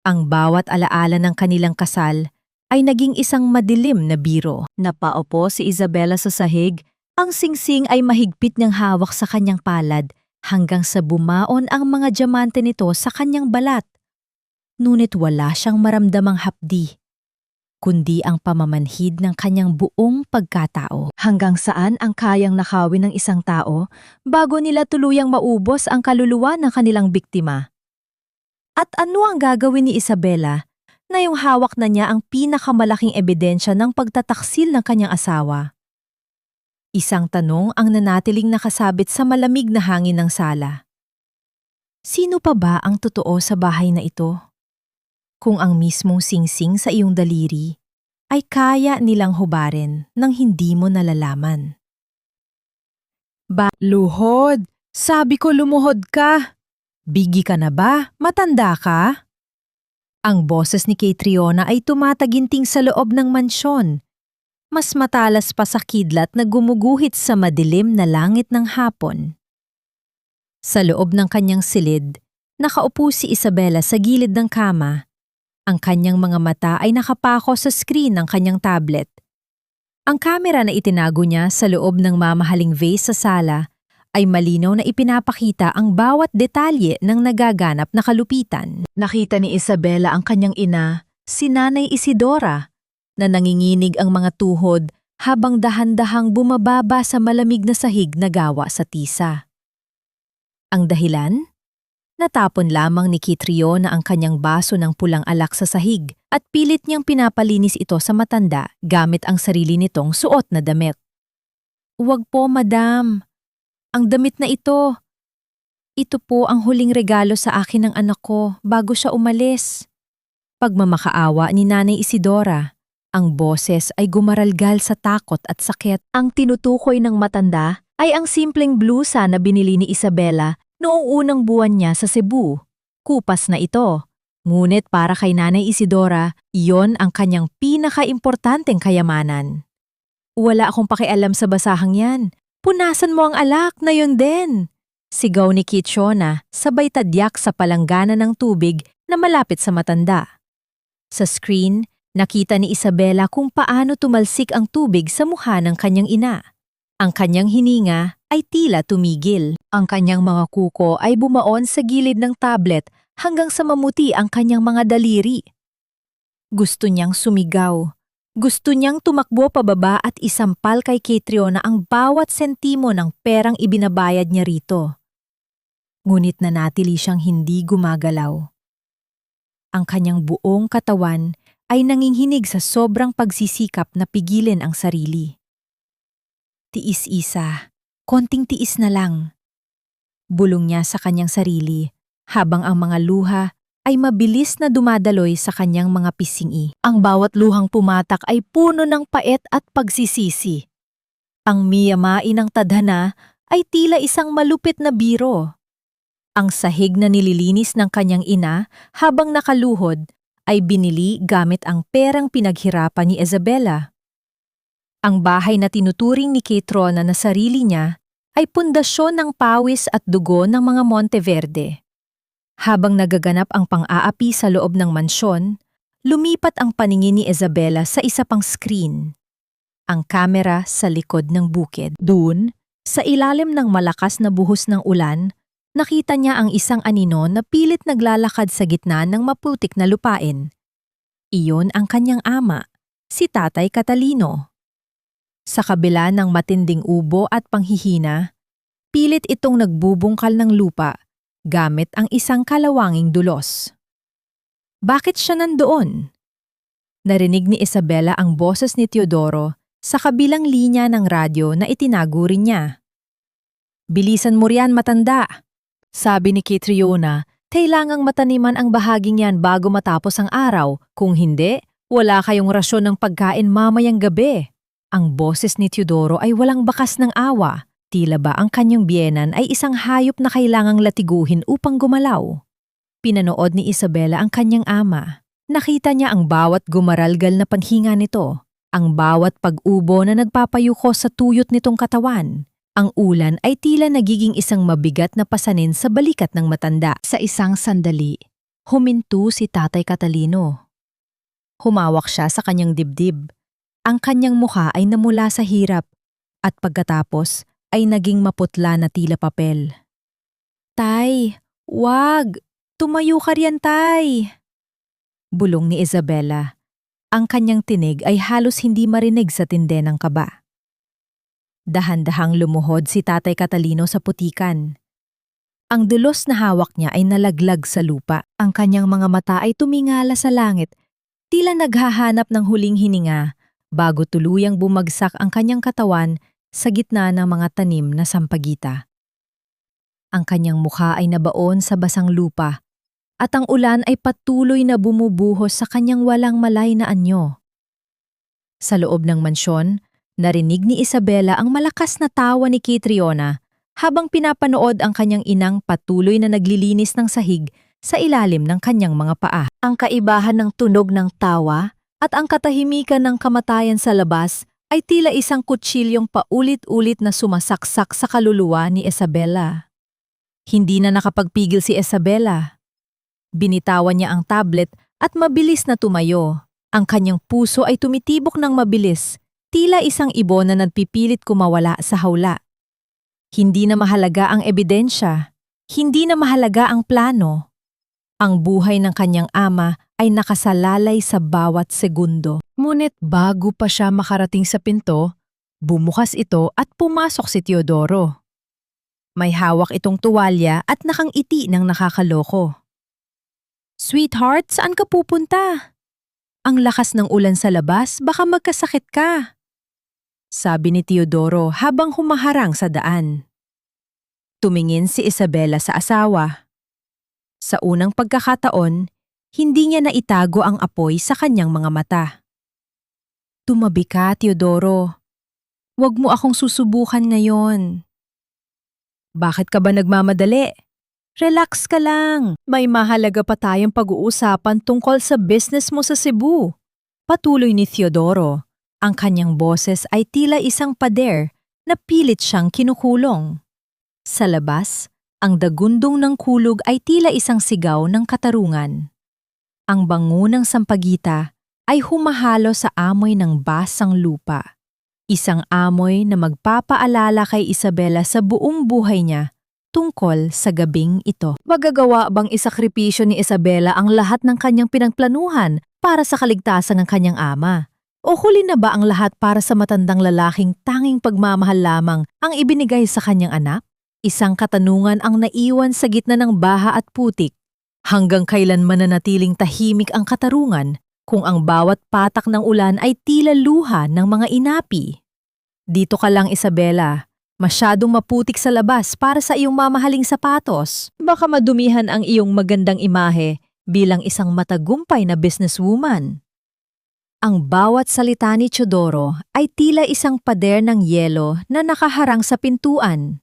Ang bawat alaala ng kanilang kasal ay naging isang madilim na biro. Napaupo si Isabela sa sahig, ang singsing ay mahigpit niyang hawak sa kanyang palad hanggang sa bumaon ang mga diamante nito sa kanyang balat. Ngunit wala siyang maramdamang hapdi. kundi ang pamamanhid ng kanyang buong pagkatao. Hanggang saan ang kayang nakawin ng isang tao bago nila tuluyang maubos ang kaluluwa ng kanilang biktima? At ano ang gagawin ni Isabela na yung hawak na niya ang pinakamalaking ebidensya ng pagtataksil ng kanyang asawa? Isang tanong ang nanatiling nakasabit sa malamig na hangin ng sala. Sino pa ba ang totoo sa bahay na ito? Kung ang mismong singsing sa iyong daliri ay kaya nilang hubarin nang hindi mo nalalaman. Luhod! Sabi ko lumuhod ka! Bigi ka na ba? Matanda ka? Ang boses ni Catriona ay tumataginting sa loob ng mansyon. Mas matalas pa sa kidlat na gumuguhit sa madilim na langit ng hapon. Sa loob ng kanyang silid, nakaupo si Isabela sa gilid ng kama. Ang kanyang mga mata ay nakapako sa screen ng kanyang tablet. Ang kamera na itinago niya sa loob ng mamahaling vase sa sala ay malinaw na ipinapakita ang bawat detalye ng nagaganap na kalupitan. Nakita ni Isabela ang kanyang ina, si Nanay Isidora, na nanginginig ang mga tuhod habang dahan-dahang bumababa sa malamig na sahig na gawa sa tisa. Ang dahilan? Natapon lamang ni Catriona ang kanyang baso ng pulang alak sa sahig at pilit niyang pinapalinis ito sa matanda gamit ang sarili nitong suot na damit. "Huwag po, madam. Ang damit na ito. Ito po ang huling regalo sa akin ng anak ko bago siya umalis." Pagmamakaawa ni Nanay Isidora, ang boses ay gumaralgal sa takot at sakit. Ang tinutukoy ng matanda ay ang simpleng blusa na binili ni Isabela noong unang buwan niya sa Cebu. Kupas na ito. Ngunit para kay Nanay Isidora, iyon ang kanyang pinakaimportanteng kayamanan. "Wala akong pakialam sa basahang yan. Punasan mo ang alak na yun din." Sigaw ni Catriona sabay tadyak sa palanggana ng tubig na malapit sa matanda. Sa screen, nakita ni Isabela kung paano tumalsik ang tubig sa mukha ng kanyang ina. Ang kanyang hininga ay tila tumigil. Ang kanyang mga kuko ay bumaon sa gilid ng tablet hanggang sa mamuti ang kanyang mga daliri. Gusto niyang sumigaw. Gusto niyang tumakbo pababa at isampal kay Catriona ang bawat sentimo ng perang ibinabayad niya rito. Ngunit nanatili siyang hindi gumagalaw. Ang kanyang buong katawan ay nanginginig sa sobrang pagsisikap na pigilin ang sarili. "Tiis, Isa. Konting tiis na lang." Bulong niya sa kanyang sarili habang ang mga luha ay mabilis na dumadaloy sa kanyang mga pisngi. Ang bawat luhang pumatak ay puno ng pait at pagsisisi. Ang miyamai ng tadhana ay tila isang malupit na biro. Ang sahig na nililinis ng kanyang ina habang nakaluhod ay binili gamit ang perang pinaghirapan ni Isabela. Ang bahay na tinuturing ni Catriona na sarili niya ay pundasyon ng pawis at dugo ng mga Monteverde. Habang nagaganap ang pang-aapi sa loob ng mansyon, lumipat ang paningin ni Isabela sa isa pang screen. Ang kamera sa likod ng bukid. Doon, sa ilalim ng malakas na buhos ng ulan, nakita niya ang isang anino na pilit naglalakad sa gitna ng maputik na lupain. Iyon ang kanyang ama, si Tatay Catalino. Sa kabila ng matinding ubo at panghihina, pilit itong nagbubungkal ng lupa gamit ang isang kalawanging dulos. Bakit siya nandoon? Narinig ni Isabela ang boses ni Teodoro sa kabilang linya ng radyo na itinago rin niya. "Bilisan mo riyan, matanda," sabi ni Catriona. "Kailangang mataniman ang bahaging yan bago matapos ang araw. Kung hindi, wala kayong rasyon ng pagkain mamayang gabi." Ang boses ni Teodoro ay walang bakas ng awa. Tila ba ang kanyang biyenan ay isang hayop na kailangang latiguhin upang gumalaw. Pinanood ni Isabela ang kanyang ama. Nakita niya ang bawat gumaralgal na paghinga nito, ang bawat pag-ubo na nagpapayuko sa tuyot nitong katawan. Ang ulan ay tila nagiging isang mabigat na pasanin sa balikat ng matanda. Sa isang sandali, huminto si Tatay Catalino. Humawak siya sa kanyang dibdib. Ang kanyang mukha ay namula sa hirap at pagkatapos ay naging maputla na tila papel. "Tay, wag! Tumayo ka riyan, Tay!" Bulong ni Isabela. Ang kanyang tinig ay halos hindi marinig sa tindi ng kaba. Dahan-dahang lumuhod si Tatay Catalino sa putikan. Ang dulos na hawak niya ay nalaglag sa lupa. Ang kanyang mga mata ay tumingala sa langit, tila naghahanap ng huling hininga bago tuluyang bumagsak ang kanyang katawan sa gitna ng mga tanim na sampagita. Ang kanyang mukha ay nabaon sa basang lupa at ang ulan ay patuloy na bumubuhos sa kanyang walang malay na anyo. Sa loob ng mansyon, narinig ni Isabela ang malakas na tawa ni Catriona habang pinapanood ang kanyang inang patuloy na naglilinis ng sahig sa ilalim ng kanyang mga paa. Ang kaibahan ng tunog ng tawa at ang katahimikan ng kamatayan sa labas ay tila isang kutsilyong paulit-ulit na sumasaksak sa kaluluwa ni Isabela. Hindi na nakapagpigil si Isabela. Binitawan niya ang tablet at mabilis na tumayo. Ang kanyang puso ay tumitibok ng mabilis, tila isang ibon na nagpipilit kumawala sa hawla. Hindi na mahalaga ang ebidensya, hindi na mahalaga ang plano. Ang buhay ng kanyang ama ay nakasalalay sa bawat segundo. Ngunit bago pa siya makarating sa pinto, bumukas ito at pumasok si Teodoro. May hawak itong tuwalya at nakangiti ng nakakaloko. "Sweetheart, saan ka pupunta? Ang lakas ng ulan sa labas, baka magkasakit ka," sabi ni Teodoro habang humaharang sa daan. Tumingin si Isabela sa asawa. Sa unang pagkakataon, hindi niya naitago ang apoy sa kanyang mga mata. "Tumabi ka, Teodoro. Huwag mo akong susubukan ngayon." "Bakit ka ba nagmamadali? Relax ka lang. May mahalaga pa tayong pag-uusapan tungkol sa business mo sa Cebu." Patuloy ni Teodoro. Ang kanyang boses ay tila isang pader na pilit siyang kinukulong. Sa labas, ang dagundong ng kulog ay tila isang sigaw ng katarungan. Ang bango ng sampagita ay humahalo sa amoy ng basang lupa. Isang amoy na magpapaalala kay Isabela sa buong buhay niya tungkol sa gabing ito. Magagawa bang isakripisyo ni Isabela ang lahat ng kanyang pinagplanuhan para sa kaligtasan ng kanyang ama? O huli na ba ang lahat para sa matandang lalaking tanging pagmamahal lamang ang ibinigay sa kanyang anak? Isang katanungan ang naiwan sa gitna ng baha at putik. Hanggang kailan mananatiling tahimik ang katarungan kung ang bawat patak ng ulan ay tila luha ng mga inapi? "Dito ka lang, Isabela. Masyadong maputik sa labas para sa iyong mamahaling sapatos. Baka madumihan ang iyong magandang imahe bilang isang matagumpay na businesswoman." Ang bawat salita ni Teodoro ay tila isang pader ng yelo na nakaharang sa pintuan.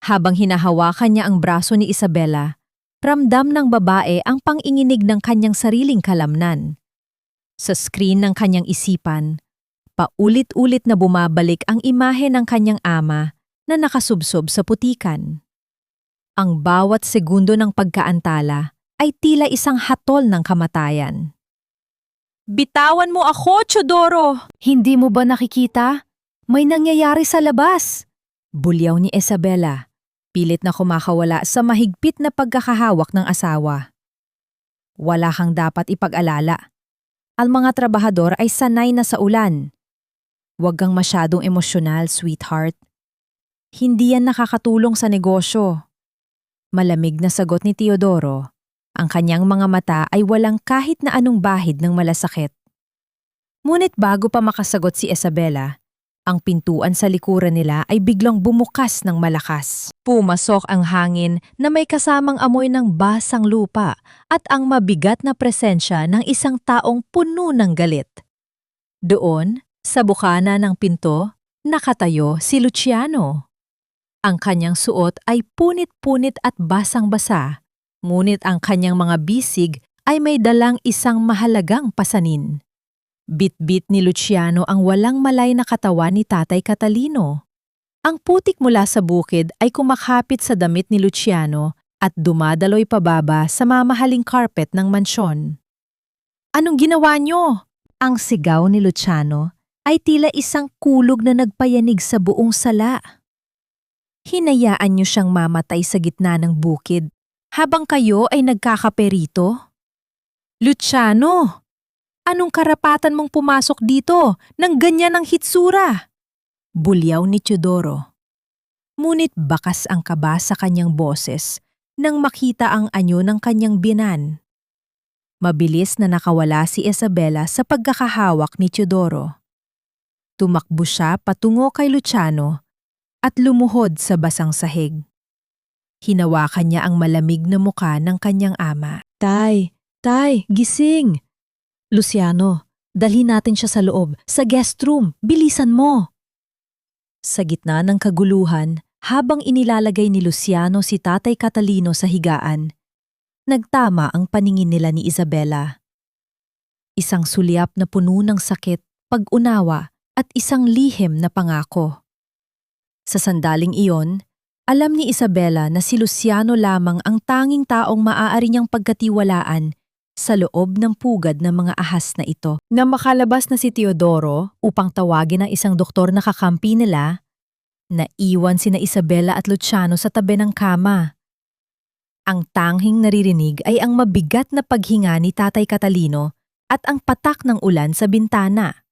Habang hinahawakan niya ang braso ni Isabela, ramdam ng babae ang panginginig ng kanyang sariling kalamnan. Sa screen ng kanyang isipan, paulit-ulit na bumabalik ang imahe ng kanyang ama na nakasubsob sa putikan. Ang bawat segundo ng pagkaantala ay tila isang hatol ng kamatayan. "Bitawan mo ako, Teodoro! Hindi mo ba nakikita? May nangyayari sa labas!" Bulyaw ni Isabela, pilit na kumakawala sa mahigpit na pagkakahawak ng asawa. "Wala kang dapat ipag-alala. Ang mga trabahador ay sanay na sa ulan. Huwag kang masyadong emosyonal, sweetheart. Hindi yan nakakatulong sa negosyo." Malamig na sagot ni Teodoro. Ang kanyang mga mata ay walang kahit na anong bahid ng malasakit. Ngunit bago pa makasagot si Isabela, ang pintuan sa likuran nila ay biglang bumukas ng malakas. Pumasok ang hangin na may kasamang amoy ng basang lupa at ang mabigat na presensya ng isang taong puno ng galit. Doon, sa bukana ng pinto, nakatayo si Luciano. Ang kanyang suot ay punit-punit at basang-basa, ngunit ang kanyang mga bisig ay may dalang isang mahalagang pasanin. Bit-bit ni Luciano ang walang malay na katawan ni Tatay Catalino. Ang putik mula sa bukid ay kumakapit sa damit ni Luciano at dumadaloy pababa sa mamahaling carpet ng mansyon. "Anong ginawa niyo?" Ang sigaw ni Luciano ay tila isang kulog na nagpayanig sa buong sala. "Hinayaan niyo siyang mamatay sa gitna ng bukid habang kayo ay nagkakape rito? Luciano, Anong karapatan mong pumasok dito nang ganyan ang hitsura? Bulyaw ni Teodoro. Ngunit bakas ang kaba sa kanyang boses nang makita ang anyo ng kanyang binan. Mabilis na nakawala si Isabela sa pagkakahawak ni Teodoro. Tumakbo siya patungo kay Luciano at lumuhod sa basang sahig. Hinawakan niya ang malamig na muka ng kanyang ama. Tay, gising! Luciano, dalhin natin siya sa loob, sa guest room, bilisan mo! Sa gitna ng kaguluhan, habang inilalagay ni Luciano si Tatay Catalino sa higaan, nagtama ang paningin nila ni Isabela. Isang sulyap na puno ng sakit, pag-unawa at isang lihim na pangako. Sa sandaling iyon, alam ni Isabela na si Luciano lamang ang tanging taong maaari niyang pagkatiwalaan sa loob ng pugad ng mga ahas na ito. Nang makalabas na si Teodoro upang tawagin ang isang doktor na kakampi nila, naiwan sina Isabela at Luciano sa tabi ng kama. Ang tanghing naririnig ay ang mabigat na paghinga ni Tatay Catalino at ang patak ng ulan sa bintana.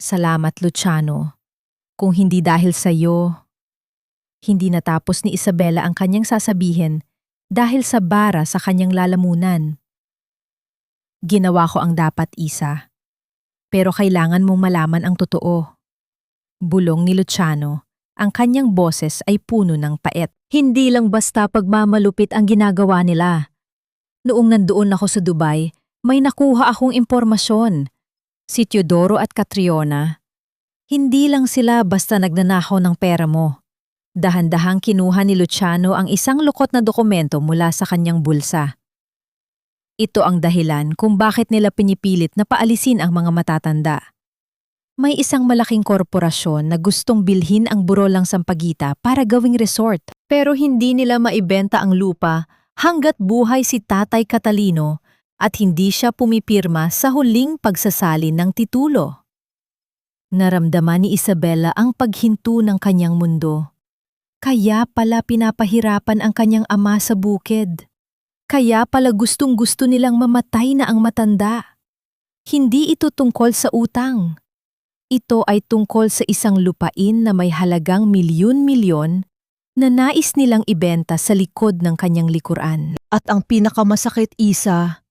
Salamat, Luciano. Kung hindi dahil sa iyo, hindi natapos ni Isabela ang kanyang sasabihin dahil sa bara sa kanyang lalamunan. Ginawa ko ang dapat, Isa. Pero kailangan mong malaman ang totoo. Bulong ni Luciano, ang kanyang boses ay puno ng pait. Hindi lang basta pagmamalupit ang ginagawa nila. Noong nandoon ako sa Dubai, may nakuha akong impormasyon. Si Teodoro at Catriona, hindi lang sila basta nagnanakaw ng pera mo. Dahan-dahang kinuha ni Luciano ang isang lukot na dokumento mula sa kanyang bulsa. Ito ang dahilan kung bakit nila pinipilit na paalisin ang mga matatanda. May isang malaking korporasyon na gustong bilhin ang Burolang Sampaguita para gawing resort, pero hindi nila maibenta ang lupa hanggat buhay si Tatay Catalino at hindi siya pumipirma sa huling pagsasalin ng titulo. Naramdaman ni Isabela ang paghinto ng kanyang mundo. Kaya pala pinapahirapan ang kanyang ama sa bukid. Kaya pala gustong-gusto nilang mamatay na ang matanda. Hindi ito tungkol sa utang. Ito ay tungkol sa isang lupain na may halagang milyon-milyon na nais nilang ibenta sa likod ng kanyang likuran. At ang pinakamasakit, Isa,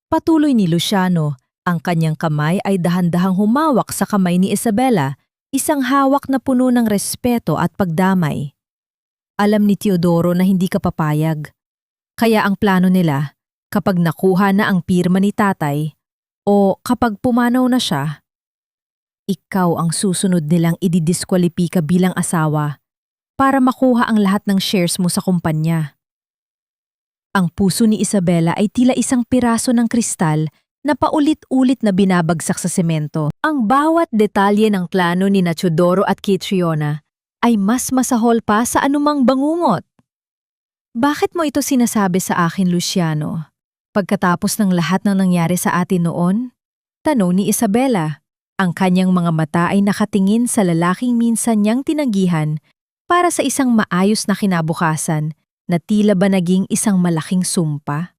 patuloy ni Luciano, ang kanyang kamay ay dahan-dahang humawak sa kamay ni Isabela, isang hawak na puno ng respeto at pagdamay. Alam ni Teodoro na hindi ka papayag. Kaya ang plano nila, kapag nakuha na ang pirma ni tatay, o kapag pumanaw na siya, ikaw ang susunod nilang ididiskwalipika bilang asawa para makuha ang lahat ng shares mo sa kumpanya. Ang puso ni Isabela ay tila isang piraso ng kristal na paulit-ulit na binabagsak sa semento. Ang bawat detalye ng plano ni Teodoro at Catriona ay mas masahol pa sa anumang bangungot. Bakit mo ito sinasabi sa akin, Luciano? Pagkatapos ng lahat ng nangyari sa atin noon? Tanong ni Isabela. Ang kanyang mga mata ay nakatingin sa lalaking minsan niyang tinanggihan para sa isang maayos na kinabukasan na tila ba naging isang malaking sumpa.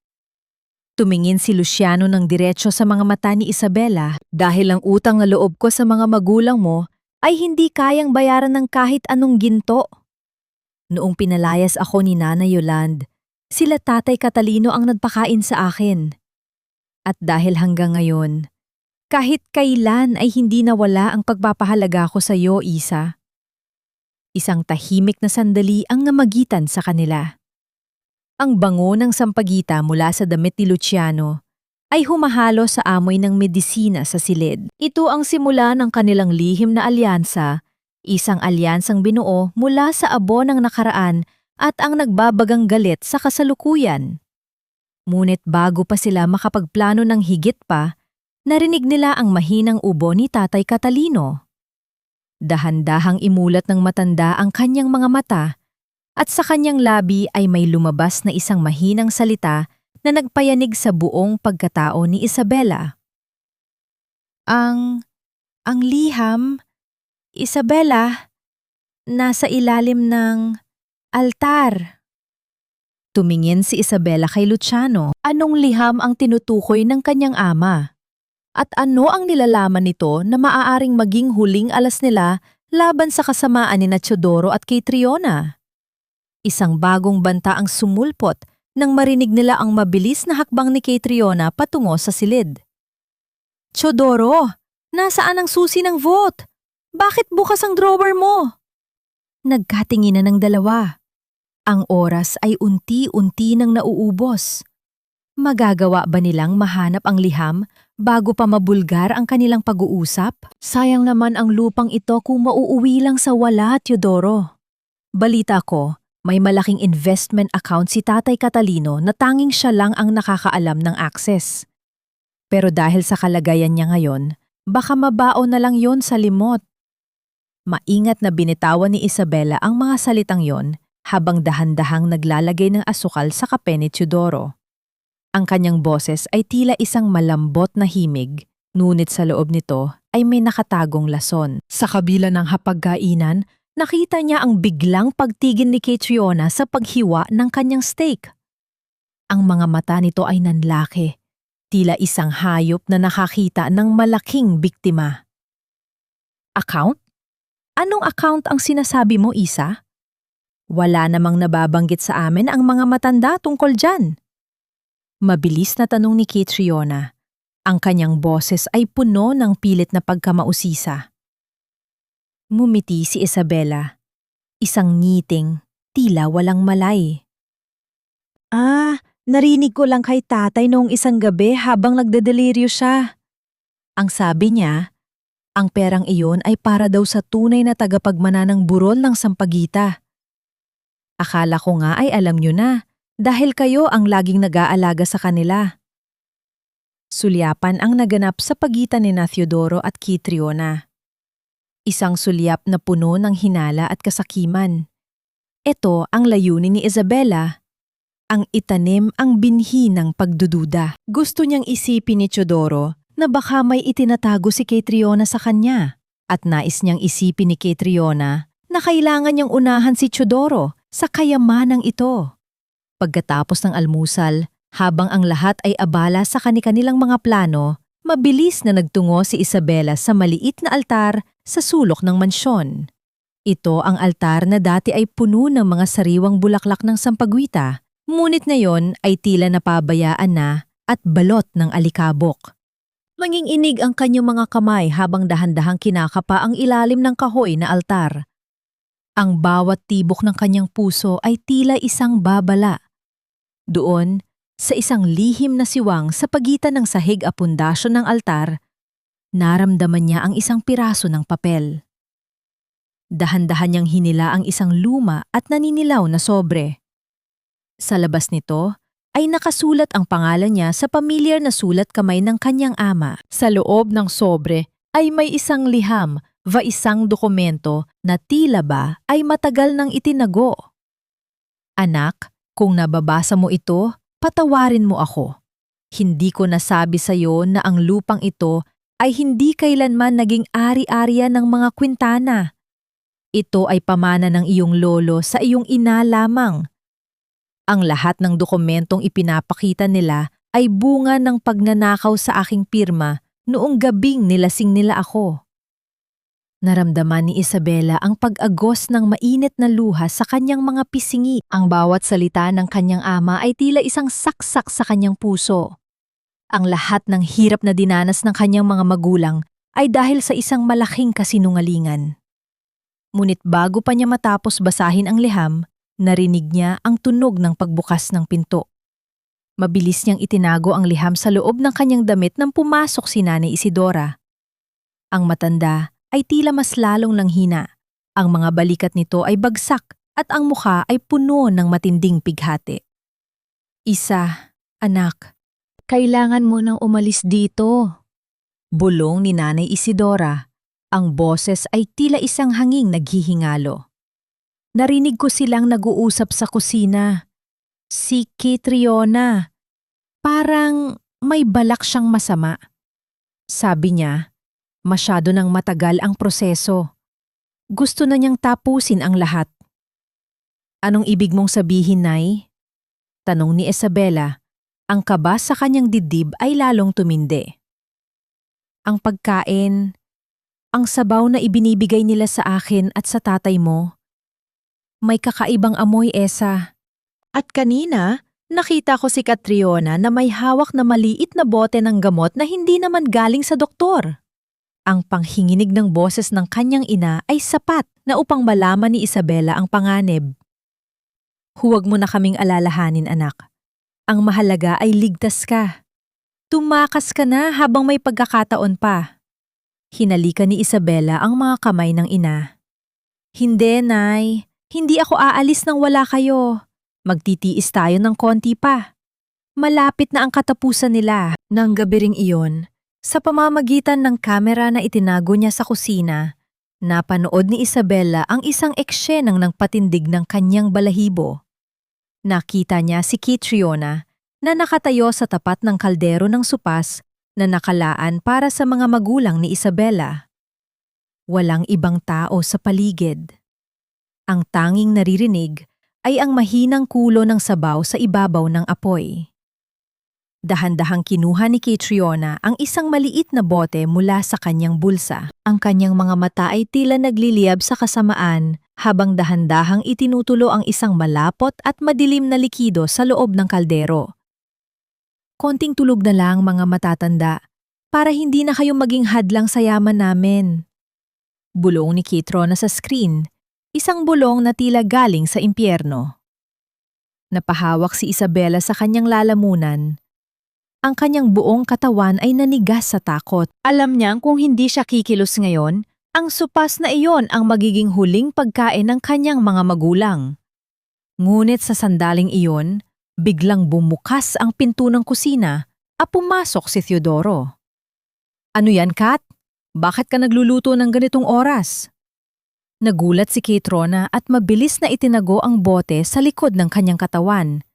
Tumingin si Luciano ng diretso sa mga mata ni Isabela dahil ang utang na loob ko sa mga magulang mo ay hindi kayang bayaran ng kahit anong ginto. Noong pinalayas ako ni Nanay Yolande, sila Tatay Catalino ang nagpakain sa akin. At dahil hanggang ngayon, kahit kailan ay hindi nawala ang pagpapahalaga ko sa iyo, Isa. Isang tahimik na sandali ang namagitan sa kanila. Ang bango ng sampagita mula sa damit ni Luciano ay humahalo sa amoy ng medisina sa silid. Ito ang simula ng kanilang lihim na alyansa, isang alyansang binuo mula sa abo ng nakaraan at ang nagbabagang galit sa kasalukuyan. Ngunit bago pa sila makapagplano ng higit pa, narinig nila ang mahinang ubo ni Tatay Catalino. Dahan-dahang imulat ng matanda ang kanyang mga mata at sa kanyang labi ay may lumabas na isang mahinang salita na nagpayanig sa buong pagkatao ni Isabela. Ang liham, Isabela, nasa ilalim ng altar. Tumingin si Isabela kay Luciano. Anong liham ang tinutukoy ng kanyang ama? At ano ang nilalaman nito na maaaring maging huling alas nila laban sa kasamaan ni Teodoro at kay Triona? Isang bagong banta ang sumulpot nang marinig nila ang mabilis na hakbang ni kay Triona patungo sa silid. Teodoro, nasaan ang susi ng vote? Bakit bukas ang drawer mo? Nagkatinginan ng dalawa. Ang oras ay unti-unti nang nauubos. Magagawa ba nilang mahanap ang liham bago pa mabulgar ang kanilang pag-uusap? Sayang naman ang lupang ito kung mauuwi lang sa wala, Teodoro. Balita ko, may malaking investment account si Tatay Catalino na tanging siya lang ang nakakaalam ng access. Pero dahil sa kalagayan niya ngayon, baka mabao na lang yon sa limot. Maingat na binitawan ni Isabela ang mga salitang yon habang dahan-dahang naglalagay ng asukal sa kape ni Teodoro. Ang kanyang boses ay tila isang malambot na himig, ngunit sa loob nito ay may nakatagong lason. Sa kabila ng hapagkainan, nakita niya ang biglang pagtigin ni Triona sa paghiwa ng kanyang steak. Ang mga mata nito ay nanlaki, tila isang hayop na nakakita ng malaking biktima. Account? Anong account ang sinasabi mo, Isa? Wala namang nababanggit sa amin ang mga matanda tungkol dyan. Mabilis na tanong ni Triona. Ang kanyang boses ay puno ng pilit na pagkamausisa. Mumiti si Isabela. Isang ngiting, tila walang malay. Narinig ko lang kay tatay noong isang gabi habang nagdedeliryo siya. Ang sabi niya, ang perang iyon ay para daw sa tunay na tagapagmana ng burol ng Sampaguita. Akala ko nga ay alam niyo na dahil kayo ang laging nag-aalaga sa kanila. Sulyapan ang naganap sa pagitan ni Teodoro at Triona. Isang sulyap na puno ng hinala at kasakiman. Ito ang layunin ni Isabela. Ang itanim ang binhi ng pagdududa. Gusto niyang isipin ni Teodoro na baka may itinatago si Triona sa kanya at nais niyang isipin ni Triona na kailangan niyang unahan si Teodoro sa kayamanang ito. Pagkatapos ng almusal, habang ang lahat ay abala sa kani-kanilang mga plano, mabilis na nagtungo si Isabela sa maliit na altar sa sulok ng mansyon. Ito ang altar na dati ay puno ng mga sariwang bulaklak ng Sampaguita, ngunit ngayon ay tila napabayaan na at balot ng alikabok. Manginginig ang kanyang mga kamay habang dahan-dahang kinakapa ang ilalim ng kahoy na altar. Ang bawat tibok ng kanyang puso ay tila isang babala. Doon, sa isang lihim na siwang sa pagitan ng sahig at pundasyon ng altar, naramdaman niya ang isang piraso ng papel. Dahan-dahan niyang hinila ang isang luma at naninilaw na sobre. Sa labas nito ay nakasulat ang pangalan niya sa pamilyar na sulat kamay ng kanyang ama. Sa loob ng sobre ay may isang liham isang dokumento na tila ba ay matagal nang itinago. Anak, kung nababasa mo ito, patawarin mo ako. Hindi ko nasabi sa iyo na ang lupang ito ay hindi kailanman naging ari-ariya ng mga kwintana. Ito ay pamana ng iyong lolo sa iyong ina lamang. Ang lahat ng dokumentong ipinapakita nila ay bunga ng pagnanakaw sa aking pirma noong gabing nilasing nila ako. Naramdaman ni Isabela ang pag-agos ng mainit na luha sa kanyang mga pisingi. Ang bawat salita ng kanyang ama ay tila isang saksak sa kanyang puso. Ang lahat ng hirap na dinanas ng kanyang mga magulang ay dahil sa isang malaking kasinungalingan. Ngunit bago pa niya matapos basahin ang liham, narinig niya ang tunog ng pagbukas ng pinto. Mabilis niyang itinago ang liham sa loob ng kanyang damit nang pumasok si Nanay Isidora. Ang matanda ay tila mas lalong nanghina. Ang mga balikat nito ay bagsak at ang mukha ay puno ng matinding pighati. Isa, anak, kailangan mo nang umalis dito. Bulong ni Nanay Isidora. Ang boses ay tila isang hanging naghihingalo. Narinig ko silang nag-uusap sa kusina. Si Triona. Parang may balak siyang masama. Sabi niya, masyado nang matagal ang proseso. Gusto na niyang tapusin ang lahat. Anong ibig mong sabihin, Nay? Tanong ni Isabela. Ang kaba sa kanyang dibdib ay lalong tumindi. Ang pagkain, ang sabaw na ibinibigay nila sa akin at sa tatay mo. May kakaibang amoy, Esa. At kanina, nakita ko si Catriona na may hawak na maliit na bote ng gamot na hindi naman galing sa doktor. Ang panghinginig ng boses ng kanyang ina ay sapat na upang malaman ni Isabela ang panganib. Huwag mo na kaming alalahanin, anak. Ang mahalaga ay ligtas ka. Tumakas ka na habang may pagkakataon pa. Hinalikan ni Isabela ang mga kamay ng ina. Hindi, Nay. Hindi ako aalis nang wala kayo. Magtitiis tayo ng konti pa. Malapit na ang katapusan nila. Nang gabi ring iyon, sa pamamagitan ng kamera na itinago niya sa kusina, napanood ni Isabela ang isang eksenang ng patindig ng kanyang balahibo. Nakita niya si Catriona na nakatayo sa tapat ng kaldero ng supas na nakalaan para sa mga magulang ni Isabela. Walang ibang tao sa paligid. Ang tanging naririnig ay ang mahinang kulo ng sabaw sa ibabaw ng apoy. Dahan-dahang kinuha ni Catriona ang isang maliit na bote mula sa kanyang bulsa. Ang kanyang mga mata ay tila nagliliyab sa kasamaan habang dahan-dahang itinutulo ang isang malapot at madilim na likido sa loob ng kaldero. Konting tulog na lang, mga matatanda, para hindi na kayo maging hadlang sa yaman namin. Bulong ni Catriona sa screen, isang bulong na tila galing sa impyerno. Napahawak si Isabela sa kanyang lalamunan. Ang kanyang buong katawan ay nanigas sa takot. Alam niyang kung hindi siya kikilos ngayon, ang supas na iyon ang magiging huling pagkain ng kanyang mga magulang. Ngunit sa sandaling iyon, biglang bumukas ang pinto ng kusina at pumasok si Teodoro. Ano yan, Kat? Bakit ka nagluluto ng ganitong oras? Nagulat si Catriona at mabilis na itinago ang bote sa likod ng kanyang katawan.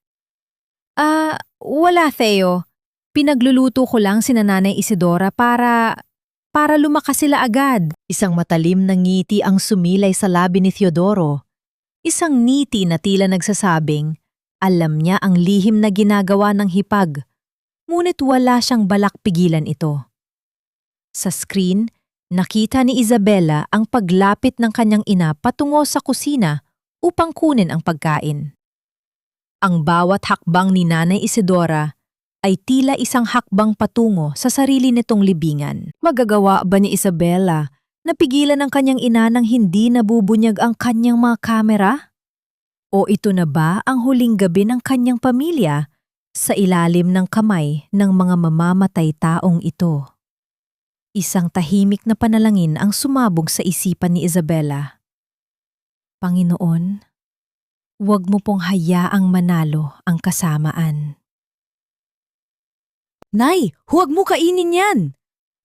Wala, Theo. Pinagluluto ko lang si Nanay Isidora para lumakas sila agad. Isang matalim na ngiti ang sumilay sa labi ni Teodoro. Isang ngiti na tila nagsasabing, alam niya ang lihim na ginagawa ng hipag, ngunit wala siyang balak pigilan ito. Sa screen, nakita ni Isabela ang paglapit ng kanyang ina patungo sa kusina upang kunin ang pagkain. Ang bawat hakbang ni Nanay Isidora ay tila isang hakbang patungo sa sarili nitong libingan. Magagawa ba ni Isabela na pigilan ang kanyang ina nang hindi nabubunyag ang kanyang mga kamera? O ito na ba ang huling gabi ng kanyang pamilya sa ilalim ng kamay ng mga mamamatay taong ito? Isang tahimik na panalangin ang sumabog sa isipan ni Isabela. Panginoon, huwag mo pong hayaang manalo ang kasamaan. Nay, huwag mo kainin yan!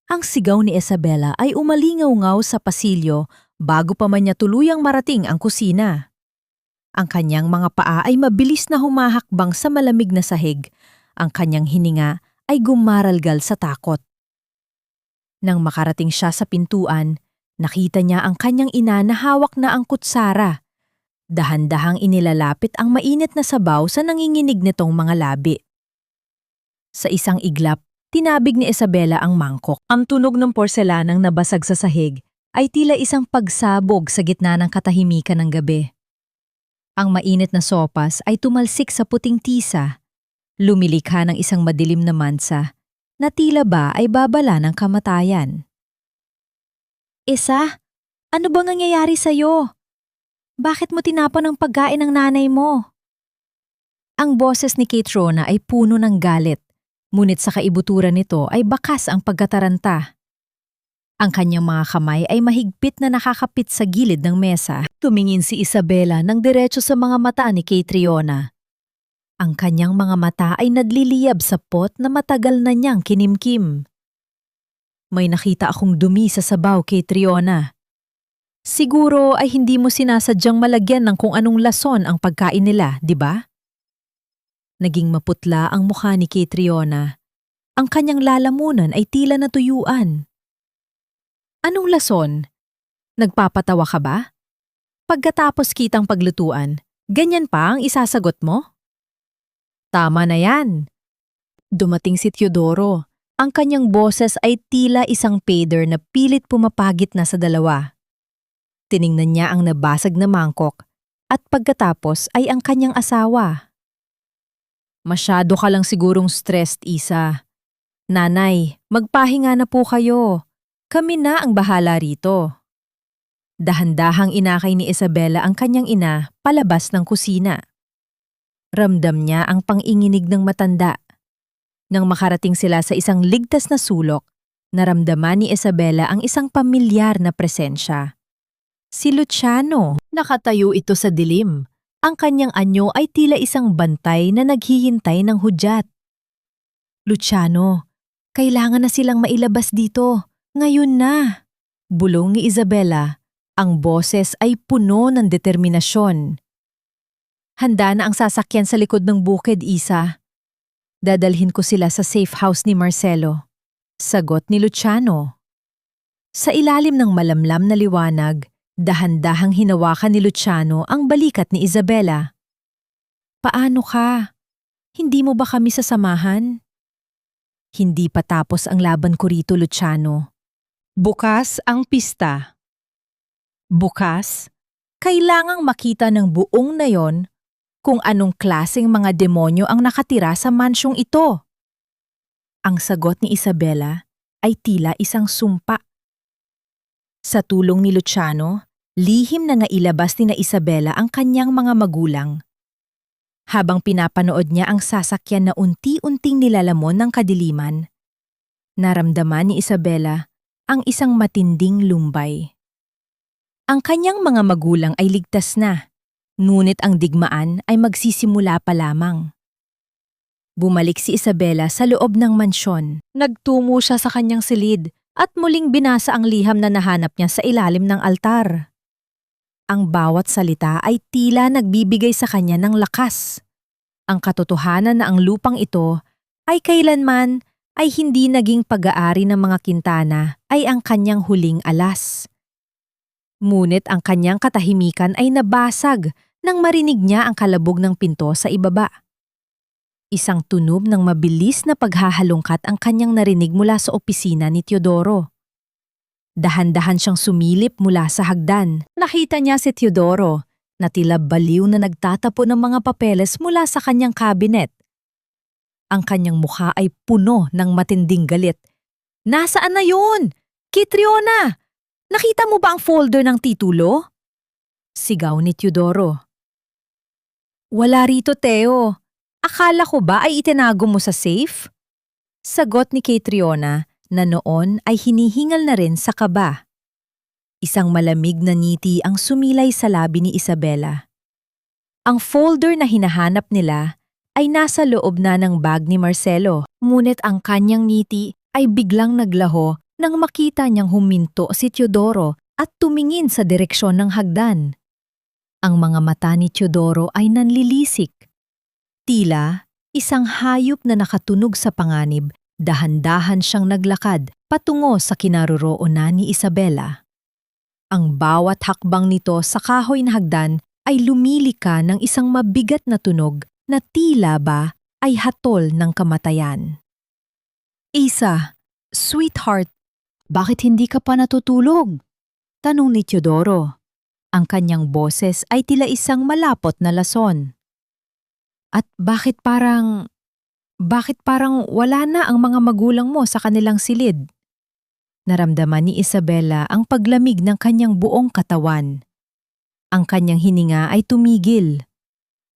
Ang sigaw ni Isabela ay umalingaw-ngaw sa pasilyo bago pa man niya tuluyang marating ang kusina. Ang kanyang mga paa ay mabilis na humahakbang sa malamig na sahig. Ang kanyang hininga ay gumaralgal sa takot. Nang makarating siya sa pintuan, nakita niya ang kanyang ina na hawak na ang kutsara. Dahan-dahang inilalapit ang mainit na sabaw sa nanginginig nitong mga labi. Sa isang iglap, tinabig ni Isabela ang mangkok. Ang tunog ng porselanang nabasag sa sahig ay tila isang pagsabog sa gitna ng katahimikan ng gabi. Ang mainit na sopas ay tumalsik sa puting tisa, lumilikha ng isang madilim na mansa na tila ba ay babala ng kamatayan. Isa, ano bang nangyayari sa'yo? Bakit mo tinapon ang pagkain ng nanay mo? Ang boses ni Catriona ay puno ng galit. Ngunit sa kaibuturan nito ay bakas ang pagkataranta. Ang kanyang mga kamay ay mahigpit na nakakapit sa gilid ng mesa. Tumingin si Isabela ng diretso sa mga mata ni Catriona. Ang kanyang mga mata ay nadliliyab sa pot na matagal na niyang kinimkim. May nakita akong dumi sa sabaw, Catriona. Siguro ay hindi mo sinasadyang malagyan ng kung anong lason ang pagkain nila, di ba? Naging maputla ang mukha ni Catriona. Ang kanyang lalamunan ay tila natuyuan. Anong lason? Nagpapatawa ka ba? Pagkatapos kitang paglutuan, ganyan pa ang isasagot mo? Tama na yan. Dumating si Teodoro. Ang kanyang boses ay tila isang pader na pilit pumapagit na sa dalawa. Tiningnan niya ang nabasag na mangkok at pagkatapos ay ang kanyang asawa. Masyado ka lang sigurong stressed, Isa. Nanay, magpahinga na po kayo. Kami na ang bahala rito. Dahan-dahang inakay ni Isabela ang kanyang ina palabas ng kusina. Ramdam niya ang panginginig ng matanda. Nang makarating sila sa isang ligtas na sulok, naramdaman ni Isabela ang isang pamilyar na presensya. Si Luciano. Nakatayo ito sa dilim. Ang kanyang anyo ay tila isang bantay na naghihintay ng hudyat. Luciano, kailangan na silang mailabas dito. Ngayon na. Bulong ni Isabela. Ang boses ay puno ng determinasyon. Handa na ang sasakyan sa likod ng bukid, Isa. Dadalhin ko sila sa safe house ni Marcelo. Sagot ni Luciano. Sa ilalim ng malamlam na liwanag, dahan-dahang hinawakan ni Luciano ang balikat ni Isabela. Paano ka? Hindi mo ba kami sasamahan? Hindi pa tapos ang laban ko rito, Luciano. Bukas ang pista. Bukas? Kailangang makita ng buong nayon kung anong klaseng mga demonyo ang nakatira sa mansyong ito. Ang sagot ni Isabela ay tila isang sumpa. Sa tulong ni Luciano, lihim na nailabas ni na Isabela ang kanyang mga magulang. Habang pinapanood niya ang sasakyan na unti-unting nilalamon ng kadiliman, naramdaman ni Isabela ang isang matinding lumbay. Ang kanyang mga magulang ay ligtas na. Ngunit ang digmaan ay magsisimula pa lamang. Bumalik si Isabela sa loob ng mansyon. Nagtungo siya sa kanyang silid at muling binasa ang liham na nahanap niya sa ilalim ng altar. Ang bawat salita ay tila nagbibigay sa kanya ng lakas. Ang katotohanan na ang lupang ito ay kailanman ay hindi naging pag-aari ng mga Quintana ay ang kanyang huling alas. Ngunit ang kanyang katahimikan ay nabasag nang marinig niya ang kalabog ng pinto sa ibaba. Isang tunog ng mabilis na paghahalongkat ang kanyang narinig mula sa opisina ni Teodoro. Dahan-dahan siyang sumilip mula sa hagdan. Nakita niya si Teodoro na tila baliw na nagtatapo ng mga papeles mula sa kanyang kabinet. Ang kanyang mukha ay puno ng matinding galit. Nasaan na yun? Kitriona! Nakita mo ba ang folder ng titulo? Sigaw ni Teodoro. Wala rito, Teo. Akala ko ba ay itinago mo sa safe? Sagot ni Catriona na noon ay hinihingal na rin sa kaba. Isang malamig na ngiti ang sumilay sa labi ni Isabela. Ang folder na hinahanap nila ay nasa loob na ng bag ni Marcelo, ngunit ang kanyang ngiti ay biglang naglaho nang makita niyang huminto si Teodoro at tumingin sa direksyon ng hagdan. Ang mga mata ni Teodoro ay nanlilisik. Tila, isang hayop na nakatunog sa panganib, dahan-dahan siyang naglakad patungo sa kinaroroonan ni Isabela. Ang bawat hakbang nito sa kahoy na hagdan ay lumilika ng isang mabigat na tunog na tila ba ay hatol ng kamatayan. Isa, sweetheart, bakit hindi ka pa natutulog? Tanong ni Teodoro. Ang kanyang boses ay tila isang malapot na lason. At bakit parang wala na ang mga magulang mo sa kanilang silid? Naramdaman ni Isabela ang paglamig ng kanyang buong katawan. Ang kanyang hininga ay tumigil.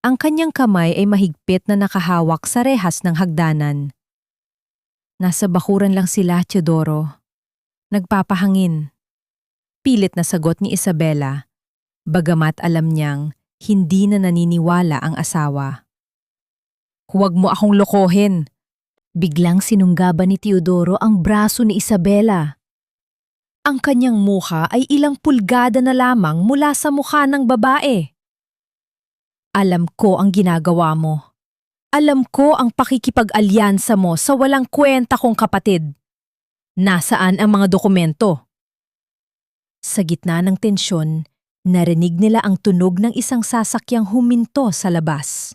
Ang kanyang kamay ay mahigpit na nakahawak sa rehas ng hagdanan. Nasa bakuran lang sila, Teodoro. Nagpapahangin. Pilit na sagot ni Isabela. Bagamat alam niyang hindi na naniniwala ang asawa. Huwag mo akong lokohin. Biglang sinunggaban ni Teodoro ang braso ni Isabela. Ang kanyang mukha ay ilang pulgada na lamang mula sa mukha ng babae. Alam ko ang ginagawa mo. Alam ko ang pakikipag-alyansa mo sa walang kwenta kong kapatid. Nasaan ang mga dokumento? Sa gitna ng tensyon, narinig nila ang tunog ng isang sasakyang huminto sa labas.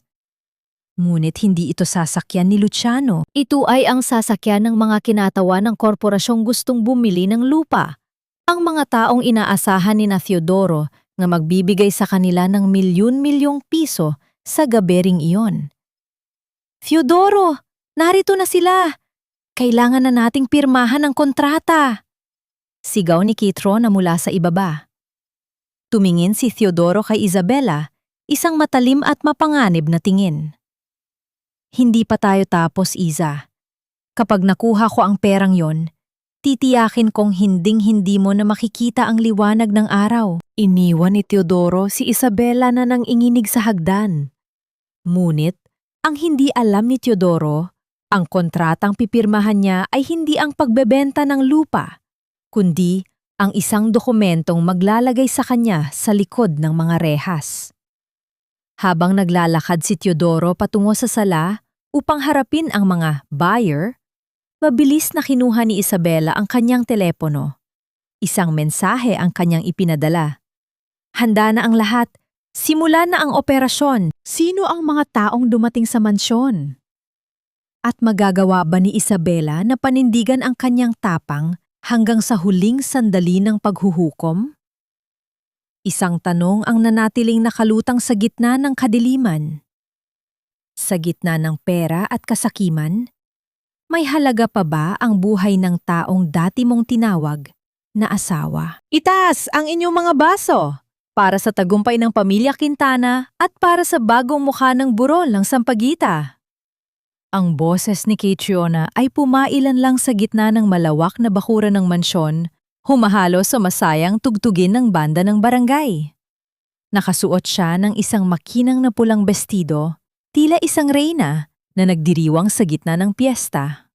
Ngunit hindi ito sasakyan ni Luciano. Ito ay ang sasakyan ng mga kinatawa ng korporasyong gustong bumili ng lupa. Ang mga taong inaasahan ni na Theodoro na magbibigay sa kanila ng milyon-milyong piso sa gabering iyon. Theodoro, narito na sila! Kailangan na nating pirmahan ang kontrata! Sigaw ni Kitro na mula sa ibaba. Tumingin si Theodoro kay Isabela, isang matalim at mapanganib na tingin. Hindi pa tayo tapos, Iza. Kapag nakuha ko ang perang yon, titiyakin kong hinding-hindi mo na makikita ang liwanag ng araw. Iniwan ni Teodoro si Isabela na nanginginig sa hagdan. Ngunit, ang hindi alam ni Teodoro, ang kontratang pipirmahan niya ay hindi ang pagbebenta ng lupa, kundi ang isang dokumentong maglalagay sa kanya sa likod ng mga rehas. Habang naglalakad si Teodoro patungo sa sala upang harapin ang mga buyer, mabilis na kinuha ni Isabela ang kanyang telepono. Isang mensahe ang kanyang ipinadala. Handa na ang lahat. Simula na ang operasyon. Sino ang mga taong dumating sa mansyon? At magagawa ba ni Isabela na panindigan ang kanyang tapang hanggang sa huling sandali ng paghuhukom? Isang tanong ang nanatiling nakalutang sa gitna ng kadiliman. Sa gitna ng pera at kasakiman, may halaga pa ba ang buhay ng taong dati mong tinawag na asawa? Itaas ang inyong mga baso para sa tagumpay ng pamilya Quintana at para sa bagong mukha ng burol ng Sampaguita. Ang boses ni Catriona ay pumailan lang sa gitna ng malawak na bakuran ng mansyon, humahalo sa masayang tugtugin ng banda ng barangay. Nakasuot siya ng isang makinang na pulang bestido, tila isang reyna na nagdiriwang sa gitna ng piyesta.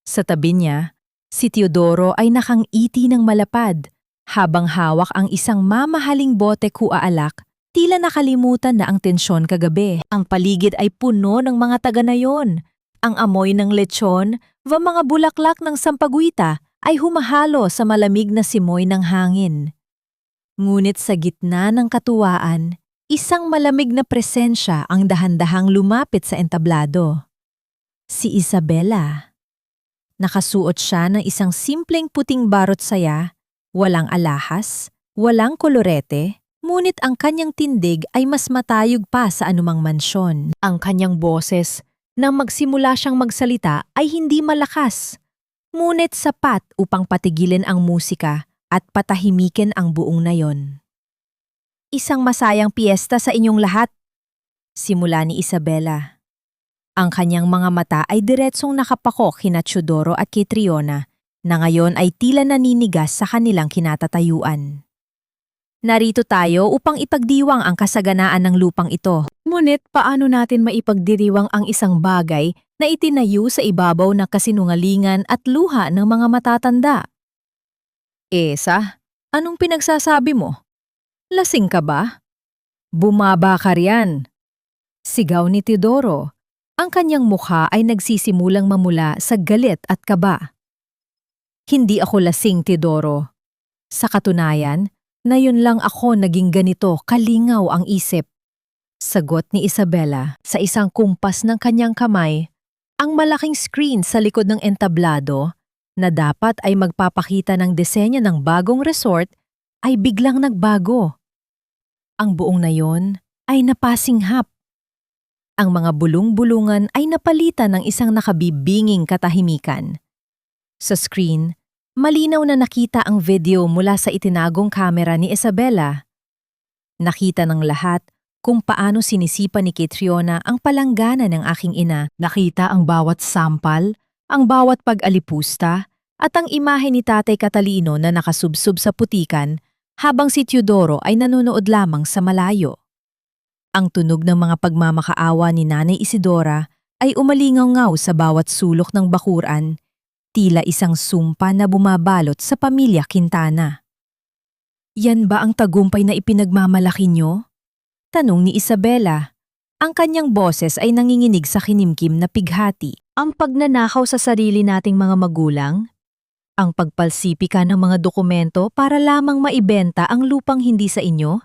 Sa tabi niya, si Teodoro ay nakangiti ng malapad, habang hawak ang isang mamahaling bote kuaalak, tila nakalimutan na ang tensyon kagabi. Ang paligid ay puno ng mga taga na yon. Ang amoy ng lechon, mga bulaklak ng Sampaguita ay humahalo sa malamig na simoy ng hangin. Ngunit sa gitna ng katuwaan, isang malamig na presensya ang dahan-dahang lumapit sa entablado. Si Isabela. Nakasuot siya ng isang simpleng puting barot saya, walang alahas, walang kolorete, ngunit ang kanyang tindig ay mas matayog pa sa anumang mansyon. Ang kanyang boses, nang magsimula siyang magsalita ay hindi malakas, ngunit sapat upang patigilin ang musika at patahimikin ang buong nayon. Isang masayang piyesta sa inyong lahat, simula ni Isabela. Ang kanyang mga mata ay diretsong nakapako kina Teodoro at Catriona na ngayon ay tila naninigas sa kanilang kinatatayuan. Narito tayo upang ipagdiwang ang kasaganaan ng lupang ito. Ngunit paano natin maipagdiriwang ang isang bagay na itinayo sa ibabaw ng kasinungalingan at luha ng mga matatanda? Esa, anong pinagsasabi mo? Lasing ka ba? Bumaba ka riyan! Sigaw ni Teodoro. Ang kanyang mukha ay nagsisimulang mamula sa galit at kaba. Hindi ako lasing, Teodoro. Sa katunayan, ngayon lang ako naging ganito kalingaw ang isip. Sagot ni Isabela sa isang kumpas ng kanyang kamay, ang malaking screen sa likod ng entablado na dapat ay magpapakita ng disenyo ng bagong resort ay biglang nagbago. Ang buong nayon ay napasinghap. Ang mga bulong-bulungan ay napalitan ng isang nakabibinging katahimikan. Sa screen, malinaw na nakita ang video mula sa itinagong kamera ni Isabela. Nakita ng lahat kung paano sinisipa ni Catriona ang palanggana ng aking ina. Nakita ang bawat sampal, ang bawat pag-alipusta, at ang imahe ni Tatay Catalino na nakasubsob sa putikan habang si Teodoro ay nanonood lamang sa malayo. Ang tunog ng mga pagmamakaawa ni Nanay Isidora ay umalingaw-ngaw sa bawat sulok ng bakuran, tila isang sumpa na bumabalot sa pamilya Quintana. Yan ba ang tagumpay na ipinagmamalaki nyo? Tanong ni Isabela. Ang kanyang boses ay nanginginig sa kinimkim na pighati. Ang pagnanakaw sa sarili nating mga magulang? Ang pagpalsipika ng mga dokumento para lamang maibenta ang lupang hindi sa inyo?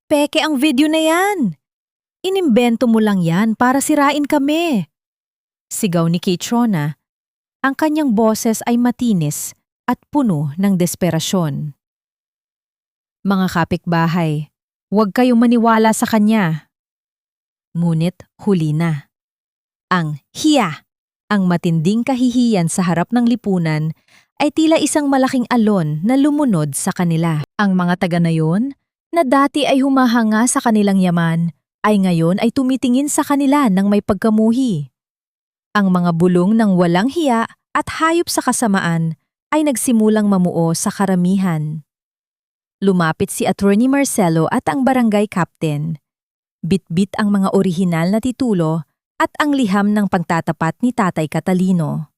Peke ang video na yan! Inimbento mo lang yan para sirain kami. Sigaw ni Kaytrona. Ang kanyang boses ay matinis at puno ng desperasyon. Mga kapitbahay, huwag kayong maniwala sa kanya. Ngunit huli na. Ang hiya, ang matinding kahihiyan sa harap ng lipunan ay tila isang malaking alon na lumunod sa kanila. Ang mga taga na yon, na dati ay humahanga sa kanilang yaman, ay ngayon ay tumitingin sa kanila ng may pagkamuhi. Ang mga bulong ng walang hiya at hayop sa kasamaan ay nagsimulang mamuo sa karamihan. Lumapit si Attorney Marcelo at ang barangay captain. Bit-bit ang mga orihinal na titulo at ang liham ng pagtatapat ni Tatay Catalino.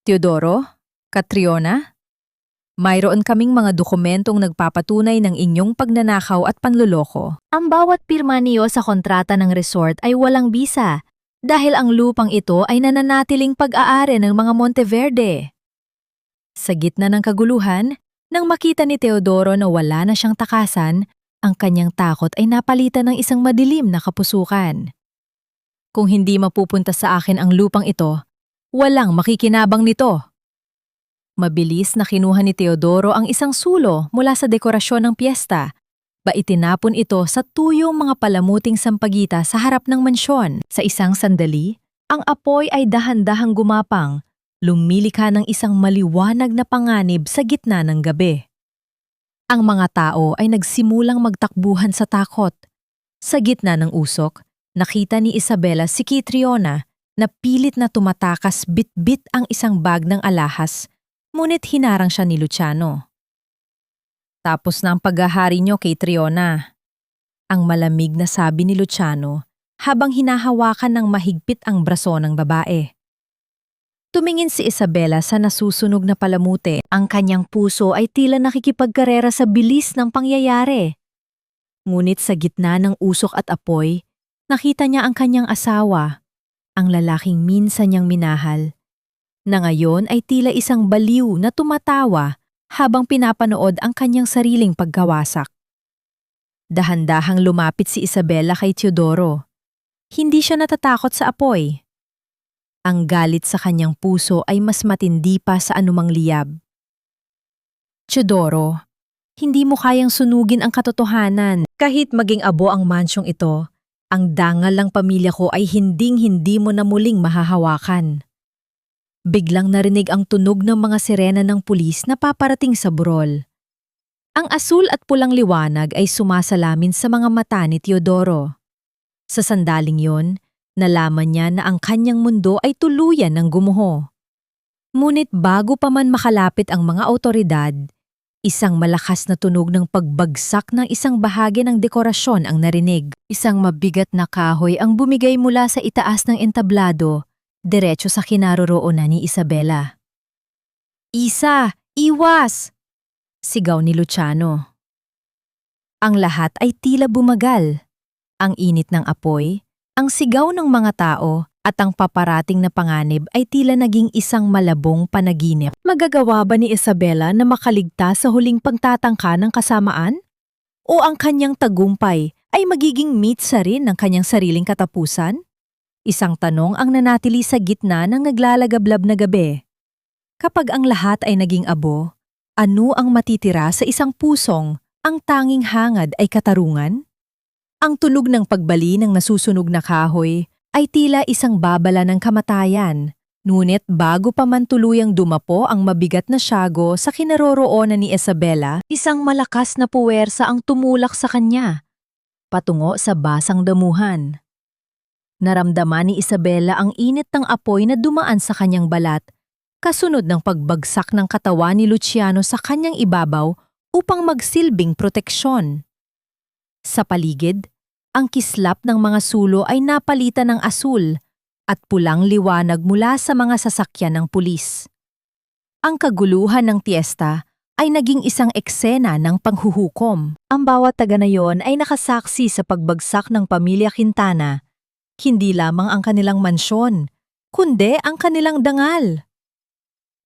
Teodoro, Catriona, mayroon kaming mga dokumentong nagpapatunay ng inyong pagnanakaw at panluloko. Ang bawat pirma niyo sa kontrata ng resort ay walang bisa dahil ang lupang ito ay nananatiling pag-aari ng mga Monteverde. Sa gitna ng kaguluhan, nang makita ni Teodoro na wala na siyang takasan, ang kanyang takot ay napalitan ng isang madilim na kapusukan. Kung hindi mapupunta sa akin ang lupang ito, walang makikinabang nito. Mabilis na kinuha ni Teodoro ang isang sulo mula sa dekorasyon ng piyesta. Itinapon ito sa tuyong mga palamuting sampagita sa harap ng mansyon. Sa isang sandali, ang apoy ay dahan-dahang gumapang, lumilikha ng isang maliwanag na panganib sa gitna ng gabi. Ang mga tao ay nagsimulang magtakbuhan sa takot. Sa gitna ng usok, nakita ni Isabela si Catriona na pilit na tumatakas bit-bit ang isang bag ng alahas, ngunit hinarang siya ni Luciano. Tapos na ang paghahari niyo, Catriona. Ang malamig na sabi ni Luciano habang hinahawakan ng mahigpit ang braso ng babae. Tumingin si Isabela sa nasusunog na palamute. Ang kanyang puso ay tila nakikipagkarera sa bilis ng pangyayari. Ngunit sa gitna ng usok at apoy, nakita niya ang kanyang asawa, ang lalaking minsan niyang minahal, na ngayon ay tila isang baliw na tumatawa habang pinapanood ang kanyang sariling pagkawasak. Dahan-dahang lumapit si Isabela kay Teodoro. Hindi siya natatakot sa apoy. Ang galit sa kanyang puso ay mas matindi pa sa anumang liyab. Teodoro, hindi mo kayang sunugin ang katotohanan. Kahit maging abo ang mansyong ito, ang dangal ng pamilya ko ay hinding-hindi mo na muling mahahawakan. Biglang narinig ang tunog ng mga sirena ng pulis na paparating sa burol. Ang asul at pulang liwanag ay sumasalamin sa mga mata ni Teodoro. Sa sandaling yon, nalaman niya na ang kanyang mundo ay tuluyan ng gumuho. Ngunit bago pa man makalapit ang mga awtoridad, isang malakas na tunog ng pagbagsak ng isang bahagi ng dekorasyon ang narinig. Isang mabigat na kahoy ang bumigay mula sa itaas ng entablado, diretso sa kinaroroonan ni Isabela. "Isa, iwas!" sigaw ni Luciano. Ang lahat ay tila bumagal. Ang init ng apoy, ang sigaw ng mga tao, at ang paparating na panganib ay tila naging isang malabong panaginip. Magagawa ba ni Isabela na makaligtas sa huling pagtatangka ng kasamaan? O ang kanyang tagumpay ay magiging mitsa rin ng kanyang sariling katapusan? Isang tanong ang nanatili sa gitna ng naglalagablab na gabi. Kapag ang lahat ay naging abo, ano ang matitira sa isang pusong ang tanging hangad ay katarungan? Ang tunog ng pagbali ng nasusunog na kahoy ay tila isang babala ng kamatayan, ngunit bago pa man tuluyang dumapo ang mabigat na syago sa kinaroroonan ni Isabela, isang malakas na puwersa ang tumulak sa kanya, patungo sa basang damuhan. Naramdaman ni Isabela ang init ng apoy na dumaan sa kanyang balat, kasunod ng pagbagsak ng katawan ni Luciano sa kanyang ibabaw upang magsilbing proteksyon. Sa paligid, ang kislap ng mga sulo ay napalitan ng asul at pulang liwanag mula sa mga sasakyan ng pulis. Ang kaguluhan ng piyesta ay naging isang eksena ng panghuhukom. Ang bawat taga na yon ay nakasaksi sa pagbagsak ng pamilya Quintana, hindi lamang ang kanilang mansyon, kundi ang kanilang dangal.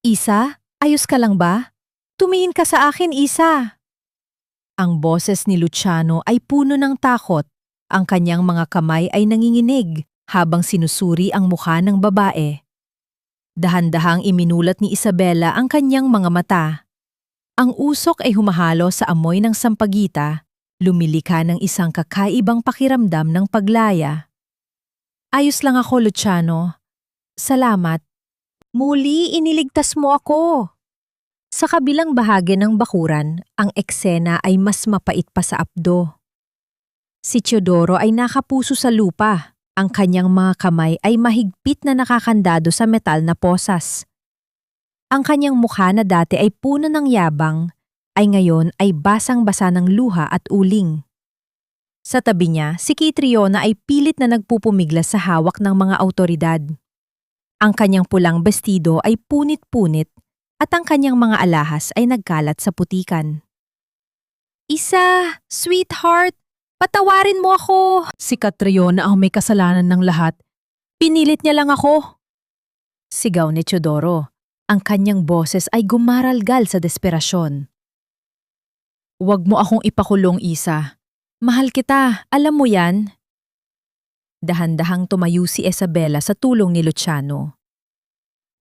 "Isa, ayos ka lang ba? Tumingin ka sa akin, Isa." Ang boses ni Luciano ay puno ng takot, Ang kanyang mga kamay ay nanginginig habang sinusuri ang mukha ng babae. Dahan-dahang iminulat ni Isabela ang kanyang mga mata. Ang usok ay humahalo sa amoy ng sampagita, lumilikha ng isang kakaibang pakiramdam ng paglaya. Ayos lang ako, Luciano. Salamat. Muli iniligtas mo ako. Sa kabilang bahagi ng bakuran, ang eksena ay mas mapait pa sa apdo. Si Teodoro ay nakapuso sa lupa. Ang kanyang mga kamay ay mahigpit na nakakandado sa metal na posas. Ang kanyang mukha na dati ay puno ng yabang, ay ngayon ay basang-basa ng luha at uling. Sa tabi niya, si Catriona ay pilit na nagpupumiglas sa hawak ng mga awtoridad. Ang kanyang pulang bestido ay punit-punit at ang kanyang mga alahas ay nagkalat sa putikan. Isa, sweetheart, patawarin mo ako! Si Catriona ang may kasalanan ng lahat. Pinilit niya lang ako. Sigaw ni Teodoro. Ang kanyang boses ay gumaralgal sa desperasyon. Huwag mo akong ipakulong, Isa. Mahal kita, alam mo yan? Dahan-dahang tumayo si Isabela sa tulong ni Luciano.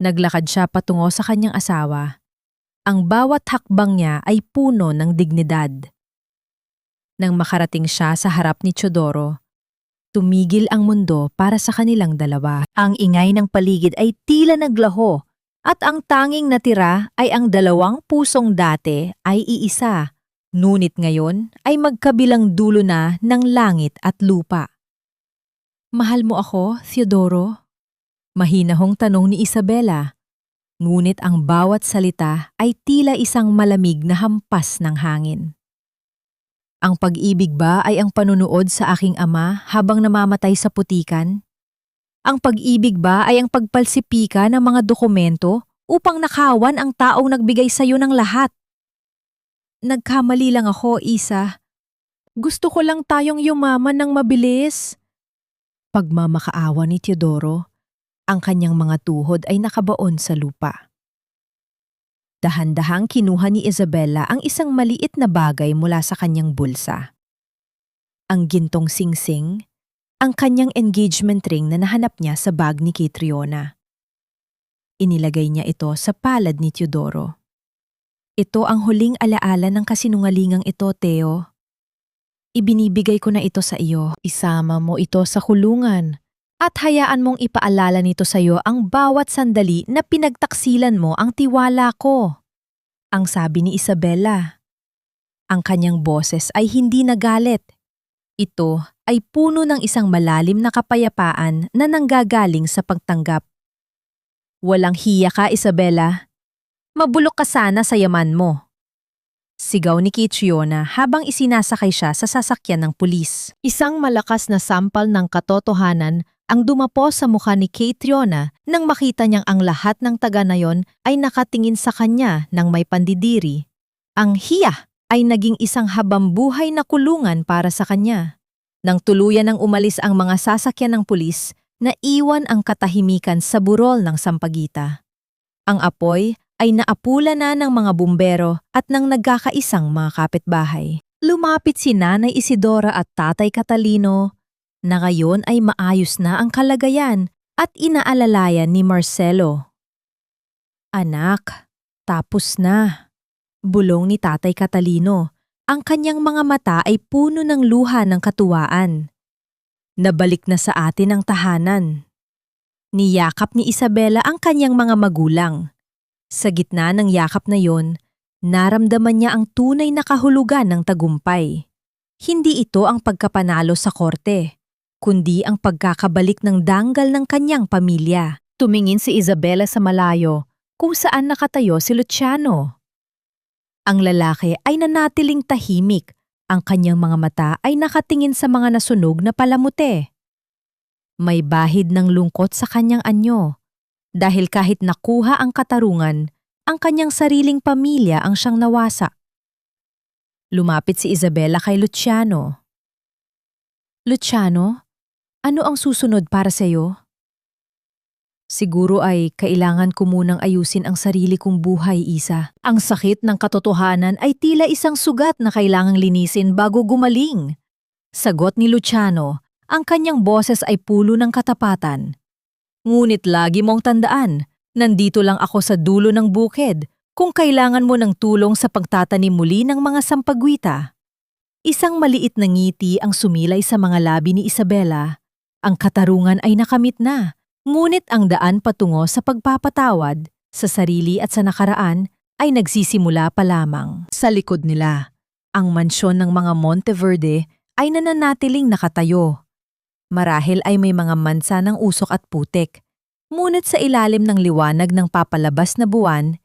Naglakad siya patungo sa kanyang asawa. Ang bawat hakbang niya ay puno ng dignidad. Nang makarating siya sa harap ni Teodoro, tumigil ang mundo para sa kanilang dalawa. Ang ingay ng paligid ay tila naglaho at ang tanging natira ay ang dalawang pusong dati ay iisa, ngunit ngayon ay magkabilang dulo na ng langit at lupa. Mahal mo ako, Teodoro? Mahinahong tanong ni Isabela, ngunit ang bawat salita ay tila isang malamig na hampas ng hangin. Ang pag-ibig ba ay ang panunood sa aking ama habang namamatay sa putikan? Ang pag-ibig ba ay ang pagpalsipika ng mga dokumento upang nakawan ang taong nagbigay sa iyo ng lahat? Nagkamali lang ako, Isa. Gusto ko lang tayong yumaman ng mabilis. Pagmamakaawa ni Teodoro, ang kanyang mga tuhod ay nakabaon sa lupa. Dahan-dahang kinuha ni Isabela ang isang maliit na bagay mula sa kanyang bulsa. Ang gintong singsing, ang kanyang engagement ring na nahanap niya sa bag ni Catriona. Inilagay niya ito sa palad ni Teodoro. Ito ang huling alaala ng kasinungalingang ito, Teo. Ibinibigay ko na ito sa iyo. Isama mo ito sa kulungan at hayaan mong ipaalala nito sa iyo ang bawat sandali na pinagtaksilan mo ang tiwala ko. Ang sabi ni Isabela. Ang kanyang boses ay hindi nagalit. Ito ay puno ng isang malalim na kapayapaan na nanggagaling sa pagtanggap. Walang hiya ka, Isabela. Mabulok ka sana sa yaman mo. Sigaw ni Catriona habang isinasakay siya sa sasakyan ng pulis. Isang malakas na sampal ng katotohanan ang dumapo sa mukha ni Catriona nang makita niyang ang lahat ng taga na yon ay nakatingin sa kanya ng may pandidiri. Ang hiya ay naging isang habambuhay na kulungan para sa kanya. Nang tuluyan ng umalis ang mga sasakyan ng pulis, naiwan ang katahimikan sa burol ng sampagita. Ang apoy ay naapula na ng mga bumbero at ng nagkakaisang mga kapitbahay. Lumapit si Nanay Isidora at Tatay Catalino na ngayon ay maayos na ang kalagayan at inaalalayan ni Marcelo. Anak, tapos na. Bulong ni Tatay Catalino. Ang kanyang mga mata ay puno ng luha ng katuwaan. Nabalik na sa atin ang tahanan. Niyakap ni Isabela ang kanyang mga magulang. Sa gitna ng yakap na yon, naramdaman niya ang tunay na kahulugan ng tagumpay. Hindi ito ang pagkapanalo sa korte, kundi ang pagkakabalik ng danggal ng kanyang pamilya. Tumingin si Isabela sa malayo kung saan nakatayo si Luciano. Ang lalaki ay nanatiling tahimik, ang kanyang mga mata ay nakatingin sa mga nasunog na palamute. May bahid ng lungkot sa kanyang anyo, dahil kahit nakuha ang katarungan, ang kanyang sariling pamilya ang siyang nawasa. Lumapit si Isabela kay Luciano. Luciano, ano ang susunod para sa iyo? Siguro ay kailangan ko munang ayusin ang sarili kong buhay, Isa. Ang sakit ng katotohanan ay tila isang sugat na kailangang linisin bago gumaling. Sagot ni Luciano, ang kanyang boses ay pulo ng katapatan. Ngunit lagi mong tandaan, nandito lang ako sa dulo ng bukid kung kailangan mo ng tulong sa pagtatanim muli ng mga sampagwita. Isang maliit na ngiti ang sumilay sa mga labi ni Isabela. Ang katarungan ay nakamit na, ngunit ang daan patungo sa pagpapatawad, sa sarili at sa nakaraan ay nagsisimula pa lamang. Sa likod nila, ang mansyon ng mga Monteverde ay nananatiling nakatayo. Marahil ay may mga mansa ng usok at putik, ngunit sa ilalim ng liwanag ng papalabas na buwan,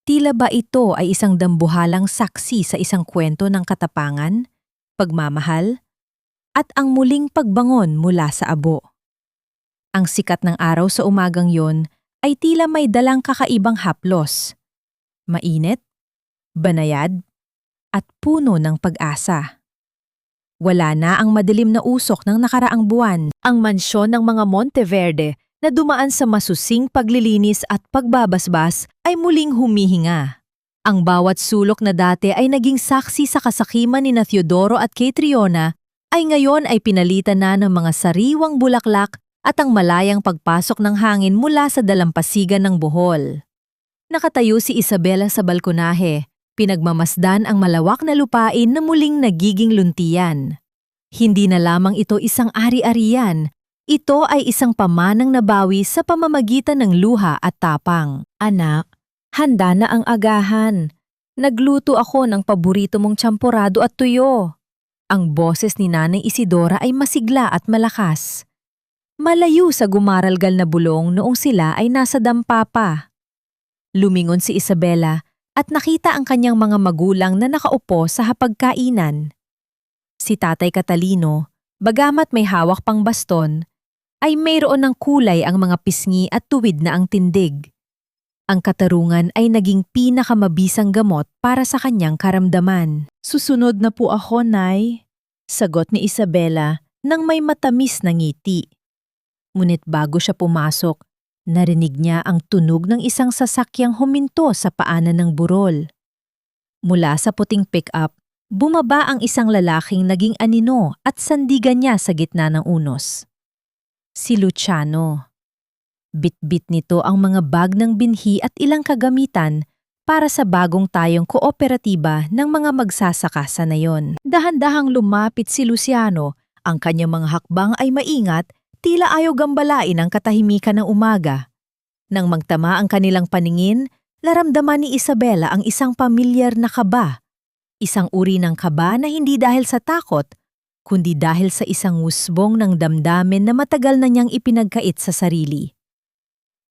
tila ba ito ay isang dambuhalang saksi sa isang kwento ng katapangan, pagmamahal, at ang muling pagbangon mula sa abo. Ang sikat ng araw sa umagang yon ay tila may dalang kakaibang haplos. Mainit, banayad, at puno ng pag-asa. Wala na ang madilim na usok ng nakaraang buwan. Ang mansyon ng mga Monteverde na dumaan sa masusing paglilinis at pagbabasbas ay muling humihinga. Ang bawat sulok na dati ay naging saksi sa kasakiman ni Teodoro at Catriona ay ngayon ay pinalitan na ng mga sariwang bulaklak at ang malayang pagpasok ng hangin mula sa dalampasigan ng Bohol. Nakatayo si Isabela sa balkonahe, pinagmamasdan ang malawak na lupain na muling nagiging luntian. Hindi na lamang ito isang ari-arian, ito ay isang pamanang nabawi sa pamamagitan ng luha at tapang. Anak, handa na ang agahan. Nagluto ako ng paborito mong champorado at tuyo. Ang boses ni Nanay Isidora ay masigla at malakas. Malayo sa gumaralgal na bulong noong sila ay nasa dampa pa. Lumingon si Isabela at nakita ang kanyang mga magulang na nakaupo sa hapagkainan. Si Tatay Catalino, bagamat may hawak pang baston, ay mayroon ng kulay ang mga pisngi at tuwid na ang tindig. Ang katarungan ay naging pinakamabisang gamot para sa kanyang karamdaman. Susunod na po ako, Nay. Sagot ni Isabela nang may matamis na ngiti. Ngunit bago siya pumasok, narinig niya ang tunog ng isang sasakyang huminto sa paanan ng burol. Mula sa puting pick-up, bumaba ang isang lalaking naging anino at sandigan niya sa gitna ng unos. Si Luciano. Bit-bit nito ang mga bag ng binhi at ilang kagamitan para sa bagong tayong kooperatiba ng mga magsasaka sa nayon. Dahan-dahang lumapit si Luciano, ang kanyang mga hakbang ay maingat, tila ayaw gambalain ang katahimikan ng umaga. Nang magtama ang kanilang paningin, naramdaman ni Isabela ang isang pamilyar na kaba. Isang uri ng kaba na hindi dahil sa takot, kundi dahil sa isang husbong ng damdamin na matagal na niyang ipinagkait sa sarili.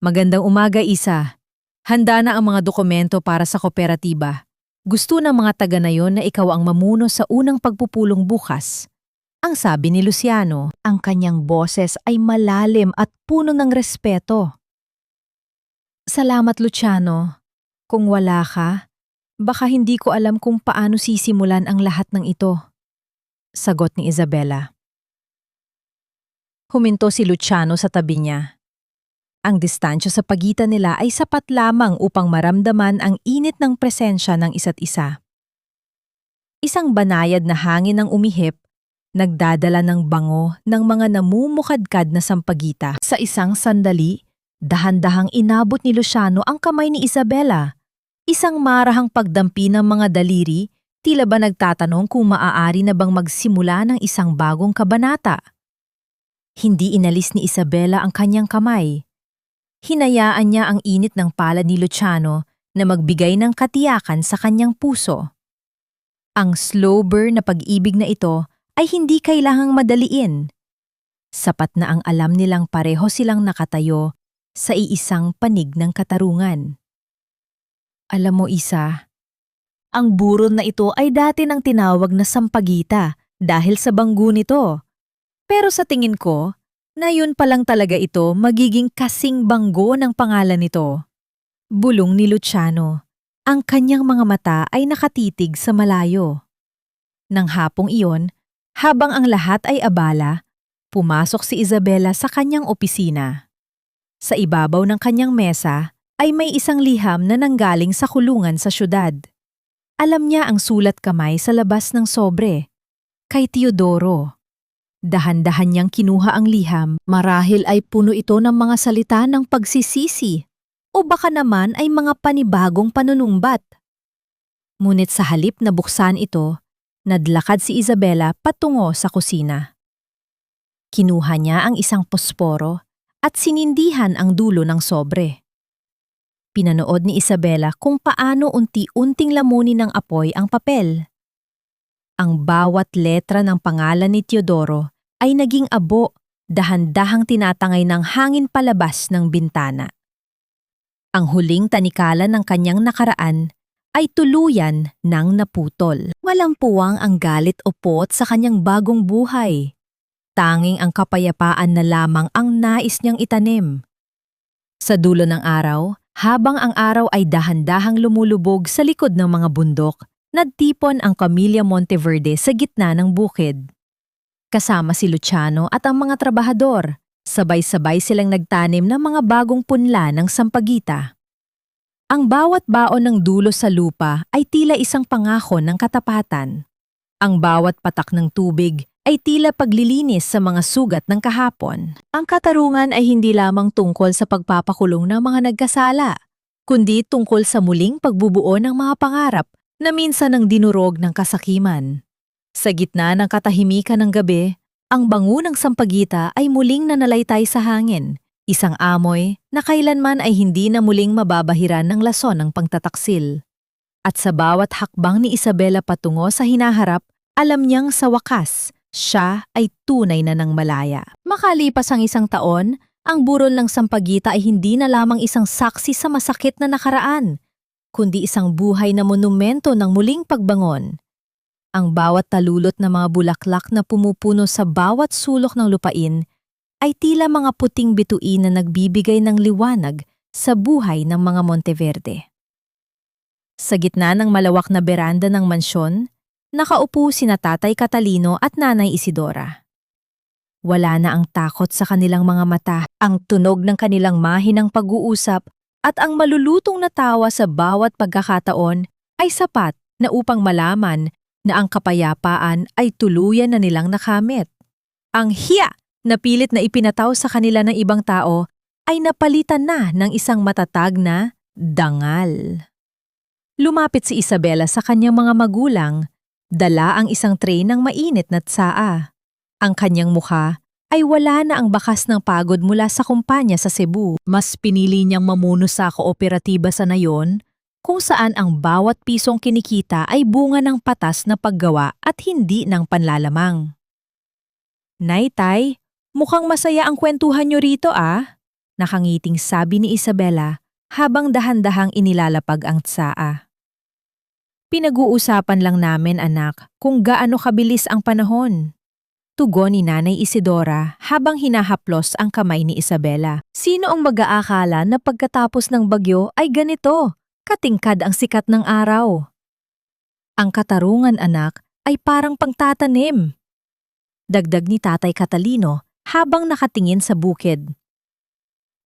Magandang umaga, Isa. Handa na ang mga dokumento para sa kooperatiba. Gusto ng mga taga na yon na ikaw ang mamuno sa unang pagpupulong bukas. Ang sabi ni Luciano, ang kanyang boses ay malalim at puno ng respeto. Salamat, Luciano. Kung wala ka, baka hindi ko alam kung paano sisimulan ang lahat ng ito. Sagot ni Isabela. Huminto si Luciano sa tabi niya. Ang distansya sa pagitan nila ay sapat lamang upang maramdaman ang init ng presensya ng isa't isa. Isang banayad na hangin ang umihip, nagdadala ng bango ng mga namumukadkad na sampagita. Sa isang sandali, dahan-dahang inabot ni Luciano ang kamay ni Isabela. Isang marahang pagdampi ng mga daliri, tila ba nagtatanong kung maaari na bang magsimula ng isang bagong kabanata. Hindi inalis ni Isabela ang kanyang kamay. Hinayaan niya ang init ng palad ni Luciano na magbigay ng katiyakan sa kanyang puso. Ang slow burn na pag-ibig na ito ay hindi kailangang madaliin. Sapat na ang alam nilang pareho silang nakatayo sa iisang panig ng katarungan. Alam mo, Isa, ang burol na ito ay dati nang tinawag na sampagita dahil sa banggo nito. Pero sa tingin ko, na yun pa lang talaga ito magiging kasing banggo ng pangalan nito. Bulong ni Luciano. Ang kanyang mga mata ay nakatitig sa malayo. Nang hapong iyon, habang ang lahat ay abala, pumasok si Isabela sa kanyang opisina. Sa ibabaw ng kanyang mesa ay may isang liham na nanggaling sa kulungan sa syudad. Alam niya ang sulat kamay sa labas ng sobre. Kay Teodoro. Dahan-dahan niyang kinuha ang liham. Marahil ay puno ito ng mga salita ng pagsisisi o baka naman ay mga panibagong panunumbat. Ngunit sa halip na buksan ito, nadlakad si Isabela patungo sa kusina. Kinuha niya ang isang posporo at sinindihan ang dulo ng sobre. Pinanood ni Isabela kung paano unti-unting lamunin ng apoy ang papel. Ang bawat letra ng pangalan ni Teodoro ay naging abo, dahan-dahang tinatangay ng hangin palabas ng bintana. Ang huling tanikala ng kanyang nakaraan ay tuluyan ng naputol. Walang puwang ang galit o pot sa kanyang bagong buhay. Tanging ang kapayapaan na lamang ang nais niyang itanim. Sa dulo ng araw, habang ang araw ay dahan-dahang lumulubog sa likod ng mga bundok, nagtipon ang Pamilya Monteverde sa gitna ng bukid. Kasama si Luciano at ang mga trabahador, sabay-sabay silang nagtanim ng mga bagong punla ng sampagita. Ang bawat baon ng dulo sa lupa ay tila isang pangako ng katapatan. Ang bawat patak ng tubig ay tila paglilinis sa mga sugat ng kahapon. Ang katarungan ay hindi lamang tungkol sa pagpapakulong ng mga nagkasala, kundi tungkol sa muling pagbubuo ng mga pangarap na minsan ang dinurog ng kasakiman. Sa gitna ng katahimikan ng gabi, ang bango ng sampagita ay muling nanalaystay sa hangin, isang amoy na kailanman ay hindi na muling mababahiran ng lason ng pangtataksil. At sa bawat hakbang ni Isabela patungo sa hinaharap, alam niyang sa wakas, siya ay tunay na ng malaya. Makalipas ang isang taon, ang burol ng sampagita ay hindi na lamang isang saksi sa masakit na nakaraan, kundi isang buhay na monumento ng muling pagbangon. Ang bawat talulot na mga bulaklak na pumupuno sa bawat sulok ng lupain ay tila mga puting bituin na nagbibigay ng liwanag sa buhay ng mga Monteverde. Sa gitna ng malawak na beranda ng mansyon, nakaupo sina Tatay Catalino at Nanay Isidora. Wala na ang takot sa kanilang mga mata, ang tunog ng kanilang mahinang pag-uusap at ang malulutong na tawa sa bawat pagkakataon ay sapat na upang malaman na ang kapayapaan ay tuluyan na nilang nakamit. Ang hiya na pilit na ipinataw sa kanila ng ibang tao ay napalitan na ng isang matatag na dangal. Lumapit si Isabela sa kanyang mga magulang, dala ang isang tray ng mainit na tsaa. Ang kanyang mukha ay wala na ang bakas ng pagod mula sa kumpanya sa Cebu. Mas pinili niyang mamuno sa kooperatiba sa nayon, kung saan ang bawat pisong kinikita ay bunga ng patas na paggawa at hindi ng panlalamang. Nay, Tay, mukhang masaya ang kwentuhan niyo rito Nakangiting sabi ni Isabela habang dahan-dahang inilalapag ang tsaa. Pinag-uusapan lang namin, anak, kung gaano kabilis ang panahon. Tugon ni Nanay Isidora habang hinahaplos ang kamay ni Isabela. Sino ang mag-aakala na pagkatapos ng bagyo ay ganito? Katingkad ang sikat ng araw. Ang katarungan, anak, ay parang pangtatanim. Dagdag ni Tatay Catalino habang nakatingin sa bukid.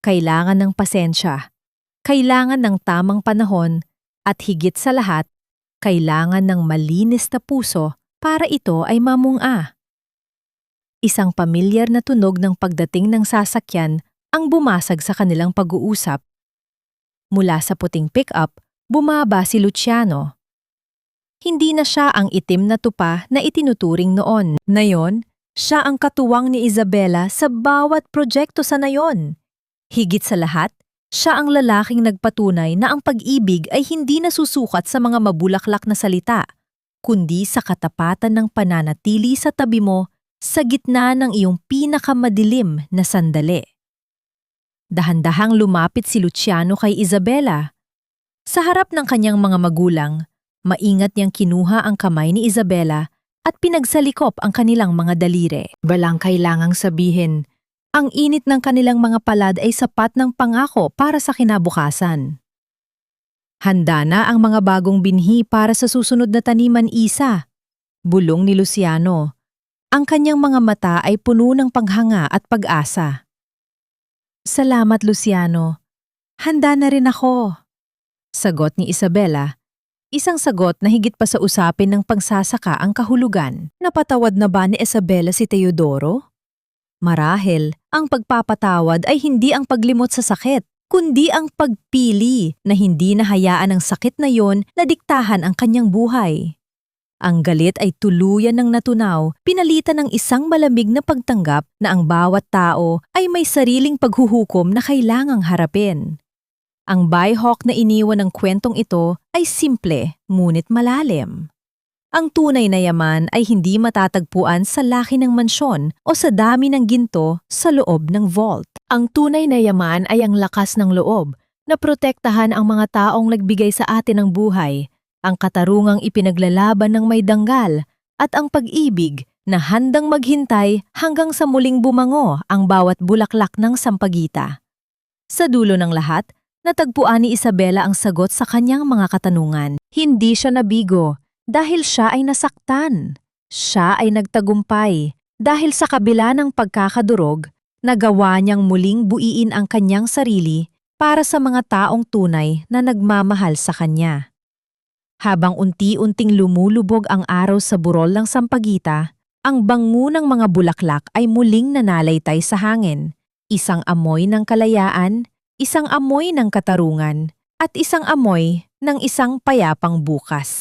Kailangan ng pasensya, kailangan ng tamang panahon, at higit sa lahat, kailangan ng malinis na puso para ito ay mamunga. Isang pamilyar na tunog ng pagdating ng sasakyan ang bumasag sa kanilang pag-uusap. Mula sa puting pick-up, bumaba si Luciano. Hindi na siya ang itim na tupa na itinuturing noon. Ngayon, siya ang katuwang ni Isabela sa bawat proyekto sa nayon. Higit sa lahat, siya ang lalaking nagpatunay na ang pag-ibig ay hindi nasusukat sa mga mabulaklak na salita, kundi sa katapatan ng pananatili sa tabi mo sa gitna ng iyong pinakamadilim na sandali. Dahan-dahang lumapit si Luciano kay Isabela. Sa harap ng kanyang mga magulang, maingat niyang kinuha ang kamay ni Isabela at pinagsalikop ang kanilang mga daliri. Walang kailangang sabihin, ang init ng kanilang mga palad ay sapat ng pangako para sa kinabukasan. Handa na ang mga bagong binhi para sa susunod na taniman, Isa. Bulong ni Luciano. Ang kanyang mga mata ay puno ng paghanga at pag-asa. Salamat, Luciano. Handa na rin ako. Sagot ni Isabela. Isang sagot na higit pa sa usapin ng pangsasaka ang kahulugan. Napatawad na ba ni Isabela si Teodoro? Marahil, ang pagpapatawad ay hindi ang paglimot sa sakit, kundi ang pagpili na hindi nahayaan ang sakit na yon na diktahan ang kanyang buhay. Ang galit ay tuluyan ng natunaw, pinalitan ng isang malamig na pagtanggap na ang bawat tao ay may sariling paghuhukom na kailangang harapin. Ang bayhawk na iniwan ng kwentong ito ay simple, ngunit malalim. Ang tunay na yaman ay hindi matatagpuan sa laki ng mansyon o sa dami ng ginto sa loob ng vault. Ang tunay na yaman ay ang lakas ng loob na protektahan ang mga taong nagbigay sa atin ng buhay, ang katarungang ipinaglalaban ng may danggal, at ang pag-ibig na handang maghintay hanggang sa muling bumango ang bawat bulaklak ng sampagita. Sa dulo ng lahat, natagpuan ni Isabela ang sagot sa kanyang mga katanungan. Hindi siya nabigo dahil siya ay nasaktan. Siya ay nagtagumpay dahil sa kabila ng pagkakadurog, nagawa niyang muling buiin ang kanyang sarili para sa mga taong tunay na nagmamahal sa kanya. Habang unti-unting lumulubog ang araw sa burol ng sampagita, ang bango ng mga bulaklak ay muling nanalaytay sa hangin. Isang amoy ng kalayaan, isang amoy ng katarungan, at isang amoy ng isang payapang bukas.